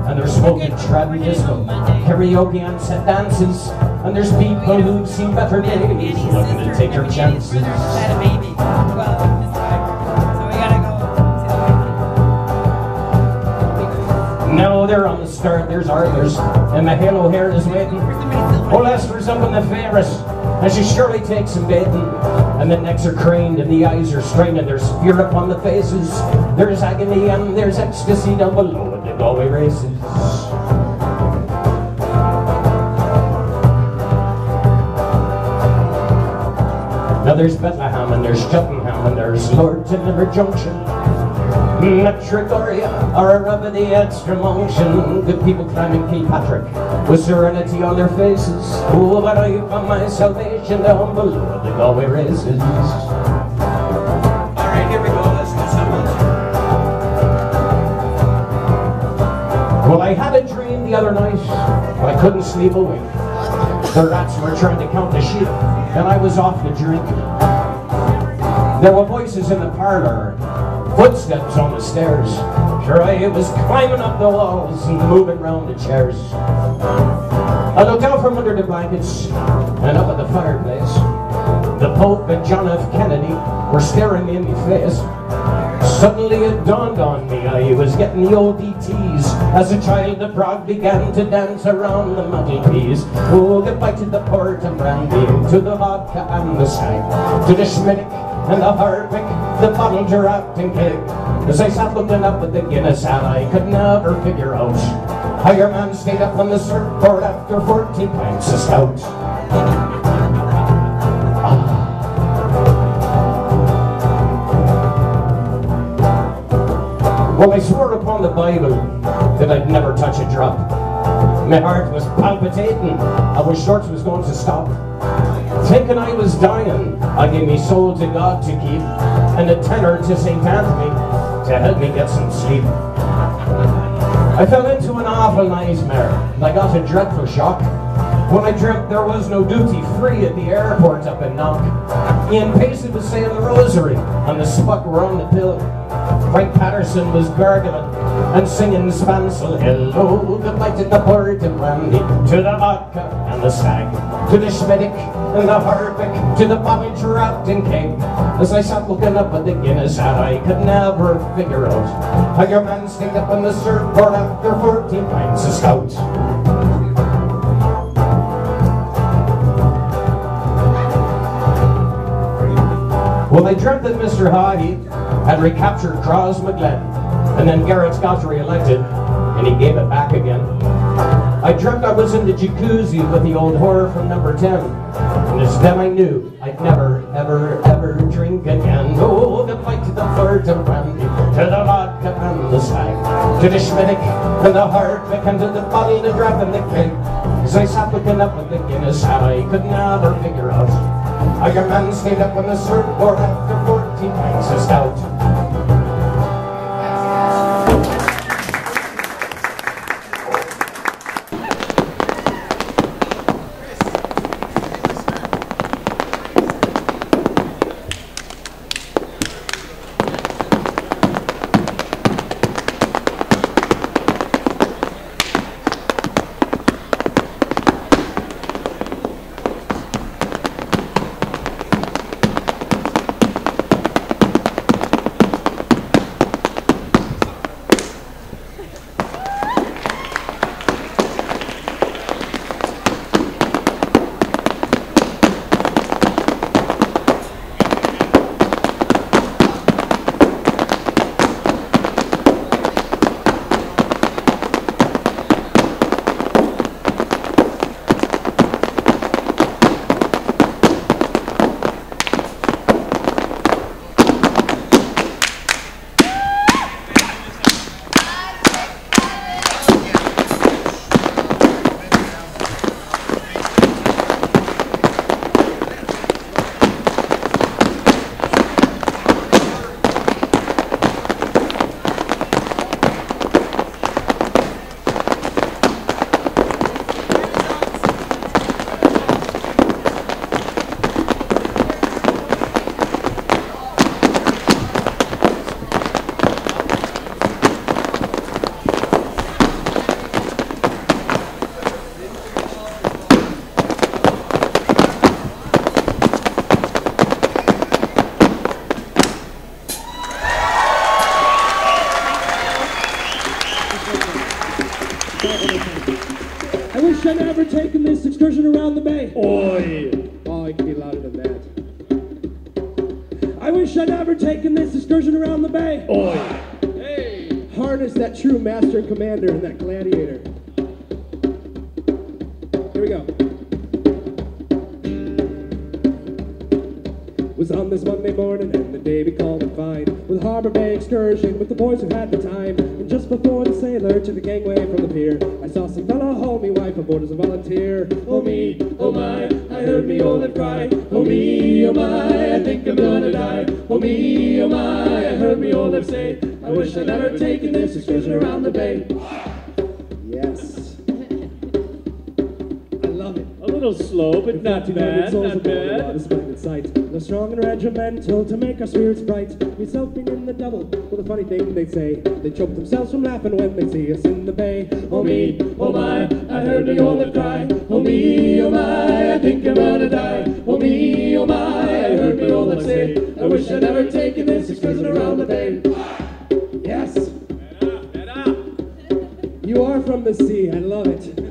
And and there's smoking trad and disco, karaoke and set dances, and there's people who've seen better days looking to take their chances. Now they're on the start, there's Arthur's, and the halo hair is waiting. Oh, Lester's up in the favourite, and she surely takes some baiting. And the necks are craned, and the eyes are strained, and there's fear upon the faces. There's agony, and there's ecstasy down below at the Galway races. Now there's Bethlehem, and there's Cheltenham, and there's Lord Deliver Junction, Metrigoria, or a the extra motion. Good people climbing Kilpatrick with serenity on their faces. Oh, but I found my salvation down below at the Galway races. Alright, here we go, let's do something. Well, I had a dream the other night, but I couldn't sleep a wink. The rats were trying to count the sheep, and I was off to drink. There were voices in the parlour, footsteps on the stairs. Sure, I was climbing up the walls and moving round the chairs. I looked out from under the blankets and up at the fireplace. The Pope and John F. Kennedy were staring me in my face. Suddenly it dawned on me I was getting the ODTs. As a child the frog began to dance around the mantelpiece. Oh, goodbye to the port and brandy, to the vodka and the stag, to the Schmidtick and the Harpic, the bottle draft and keg. As I sat looking up at the Guinness hat, I could never figure out how your man stayed up on the surfboard after 14 pints of stout. Well, I swore upon the Bible that I'd never touch a drop. My heart was palpitating, I wish shorts was going to stop. Thinking I was dying, I gave me soul to God to keep, and a tenner to St. Anthony to help me get some sleep. I fell into an awful nightmare, and I got a dreadful shock when I dreamt there was no duty free at the airport up in Knock. Ian Pacey was saying the rosary, and the Spuck were on the pill. Frank Patterson was gargling and singing Spansel. Hello, goodbye to the port and brandy, to the vodka and the stag, to the Schmidtick and the Harpic, to the bottle draft and keg. As I sat looking up at the Guinness hat, I could never figure out how your man stayed up on the surfboard after 14 pints of stout. Well, I dreamt that Mr. Hardy had recaptured Cros McGlen, and then Garrett's got re-elected, and he gave it back again. I dreamt I was in the jacuzzi with the old whore from number 10, and it's then I knew I'd never, ever, ever drink again. Oh, goodbye to the flirt and brandy, to the vodka and the stag, to the Schmidtick and the Harpic, and to the bottle, the draft and the keg. As I sat looking up at the Guinness hat, I could never figure out how your man stayed up on the surfboard after 14 pints of stout. wish I'd never taken this excursion around the bay. Oi! Oh, it can be louder than that. I wish I'd never taken this excursion around the bay. Oi! Hey! Harness that true master and commander and that gladiator. Here we go. Was on this Monday morning and the day be calm and fine, with Harbor Bay excursion with the boys who had the time. And just before the sailor took the gangway from the pier, I saw some fella hold me wife aboard as a volunteer. Oh me, oh my, I heard me Olive cry. Oh me, oh my, I think I'm gonna die. Oh me, oh my, I heard me Olive say, I wish I'd never taken this excursion around the bay. Yes. A little slow, but not bad, not bad. A splendid sight. They're strong and regimental to make our spirits bright. We selfing in the double. Well, the funny thing they say, they choke themselves from laughing when they see us in the bay. Oh me, oh my, I heard the Olive cry. Oh me, oh my, I think I'm gonna die. Oh me, oh my, I heard the Olive say, I wish I'd never taken this excursion around the bay. Yes. You are from the sea. I love it.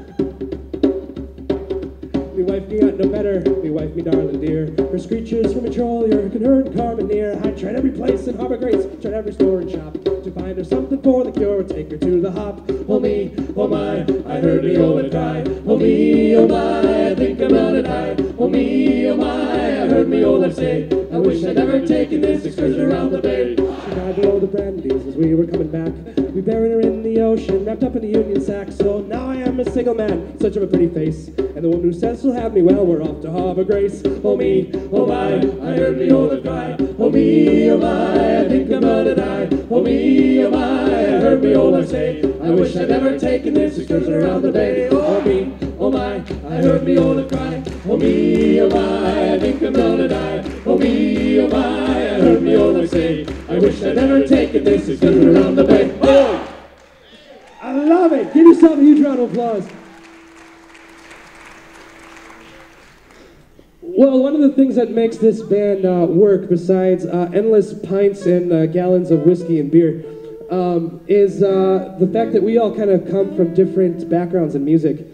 Me wife me got no better, me wife me darling dear. Her screeches from a trollyer can heard Carmen near. I tried every place in Harbour Grace, tried every store and shop to find her something for the cure, take her to the hop. Oh me, oh my, I heard the Olive cry. Oh me, oh my, I think I'm gonna die. Oh me, oh my, I heard me Olive say, I wish I'd never taken this excursion around the bay. She died below the brandies as we were coming back. We buried her in the ocean, wrapped up in a union sack. So now I am a single man, such of a pretty face. And the one who says she'll have me, well, we're off to Harbour Grace. Oh me, oh my, I heard the Olive cry. Oh me, oh my, I think I'm gonna die. Oh me, oh my, I heard me Olive say, I wish I'd never taken this excursion around the bay. Oh me, oh my, I heard me Olive cry. Oh me, oh my, I think I'm gonna die. Oh me, oh my, I heard me Olive say, I wish I'd never taken this excursion around the bay. Oh! I love it! Give yourself a huge round of applause. Well, one of the things that makes this band work, besides endless pints and gallons of whiskey and beer, is the fact that we all kind of come from different backgrounds in music.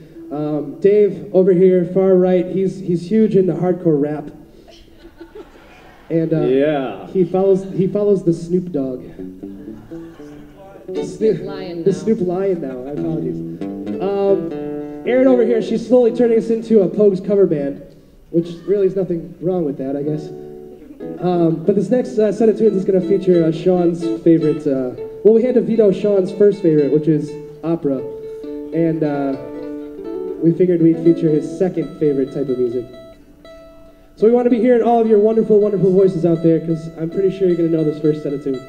Dave, over here, far right, he's huge into hardcore rap. And yeah. he follows the Snoop Dogg. The Snoop Lion now, I apologize. Erin over here, she's slowly turning us into a Pogues cover band, which really is nothing wrong with that, I guess. But this next set of tunes is going to feature Sean's favorite, well, we had to veto Sean's first favorite, which is opera, and we figured we'd feature his second favorite type of music. So we want to be hearing all of your wonderful, wonderful voices out there, because I'm pretty sure you're going to know this first set of tunes.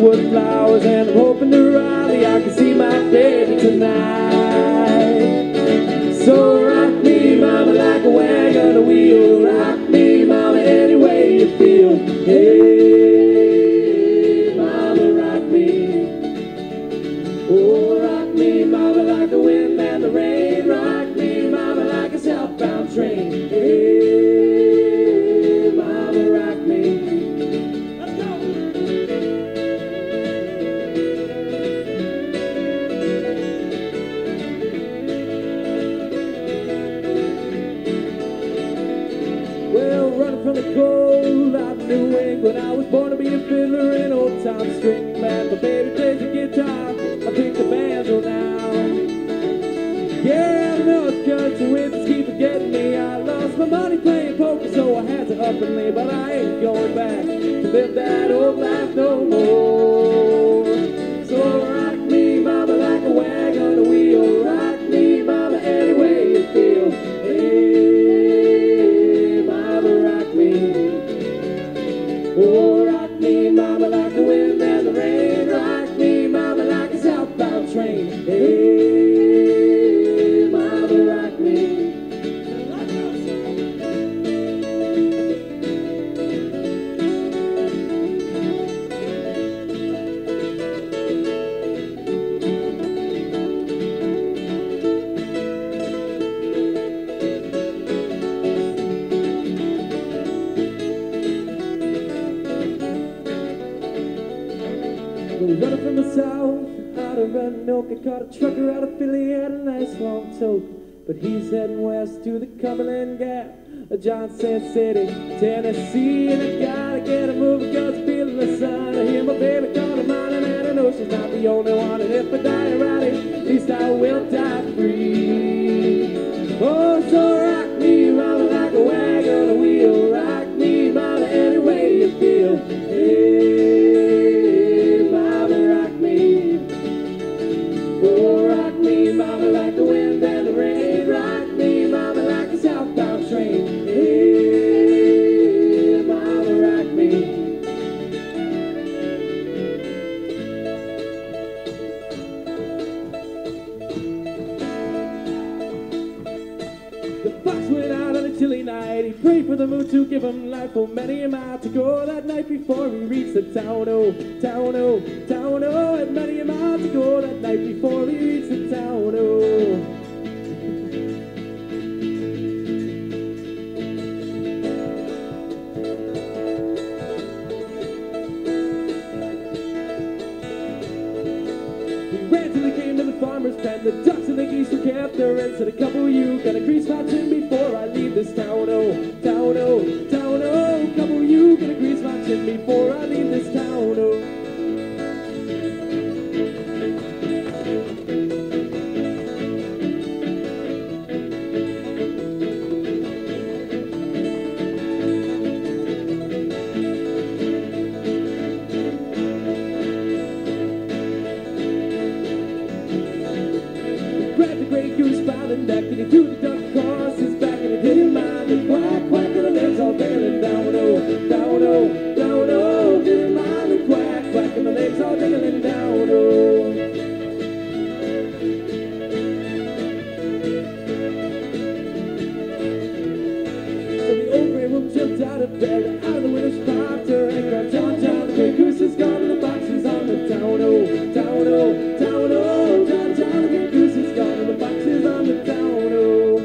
Flowers and I'm hoping to Raleigh I can see my baby tonight. So rock me, mama, like a wagon on a wheel. Rock me, mama, any way you feel. Hey, mama, rock me. Oh, rock me, mama, like the wind and the rain. Rock me, mama, like a southbound train. Hey, mama, rock me. From the cold out of New England, I was born to be a fiddler in old-time string band. My baby plays the guitar, I pick the banjo now. Yeah, the North Country winds keep forgetting me. I lost my money playing poker, so I had to up and leave. But I ain't going back to live that old life no more. So rock me, mama, like a wagon on a wheel. Rock me, mama, any way you feel. Hey, mama, rock me. Roanoke. I caught a trucker out of Philly, had a nice long toke. But he's heading west to the Cumberland Gap, Johnson City, Tennessee. And I gotta get a move because I feel the sun. I hear my baby calling mine, and I know she's not the only one. And if I die rowdy, at least I will die free. Oh, so rock me, mama, like a wagon wheel. Rock me, mama, any way you feel. Hey, mama, rock me. Oh, rock me, mama, like the wind and the rain. Rock me, mama, like a southbound train. Hey, mama, rock me. The fox went out on a chilly night. He prayed for the moon to give him life. Oh, many a mile to go that night before he reached the town. Oh, town, oh, town, oh. And many a mile to go that night before he reached the town. Oh. Farmer's pen, the ducks and the geese were kept their ends. And a couple of you gotta grease my chin before I leave this town. Oh, town, oh, town, oh. Couple of you gotta grease my chin before I leave this town. Oh. And he threw the duck across his back, and he didn't mind the quack, quack, and the legs all dangling down, oh, down, oh, down, oh. Didn't mind the quack, quack, and the legs all dangling down, oh. So the old grey wolf jumped out of bed, out of the window, popped her and grabbed John, John. The grey goose is gone, and the boxes on the town, oh, town, oh, town, oh. John, John, the grey goose is gone, and the boxes on the town, oh.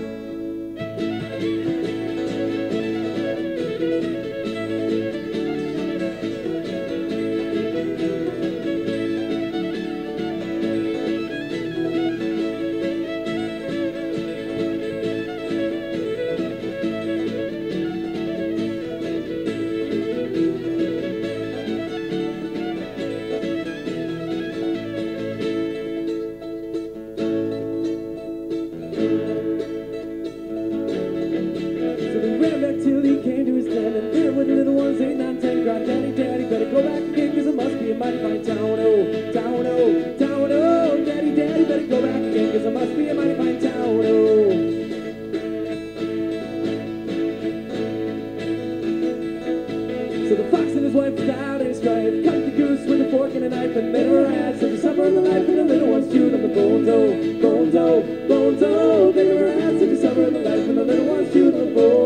Till he came to his den, and there were the little ones, 8, 9, 10, cried, Daddy, Daddy, better go back again, 'cause it must be a mighty fine town, oh, town, oh, town, oh. Daddy, Daddy, better go back again, 'cause it must be a mighty fine town, oh. So the fox and his wife were out in his strife, cut the goose with a fork and a knife, and they never had such a supper in the life, and the little ones chewed on the bones, oh, bones, oh, bones, oh. They never had such a supper in the life, and the little ones chewed on the bones.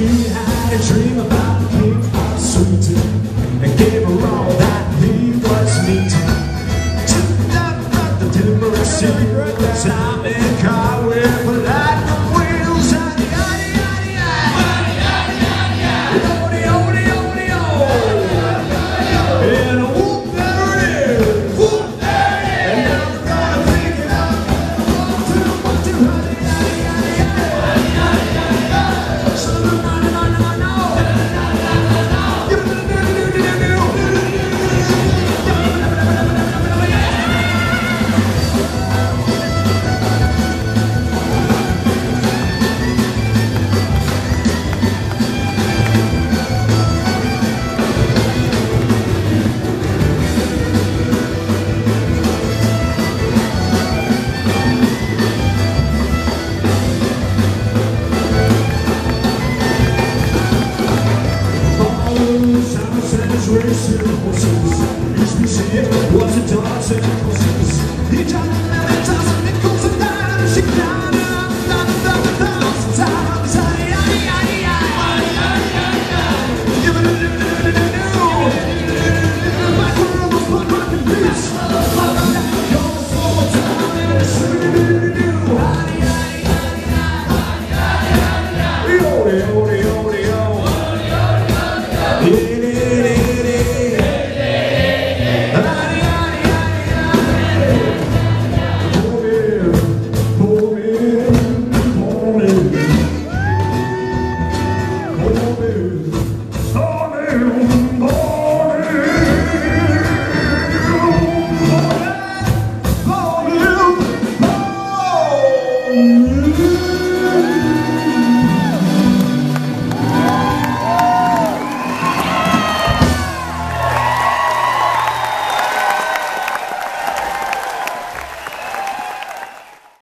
She had a dream about the king of Sweden and gave her all that he was needing. Took up the timber and sea, time in car with platinum wheels and the and a whoop, there it is. Whoop, there it is. And now we're gonna pick it up. 1, 2, 1, 2, racing horses. Used to say it was a dog and horses. He tried to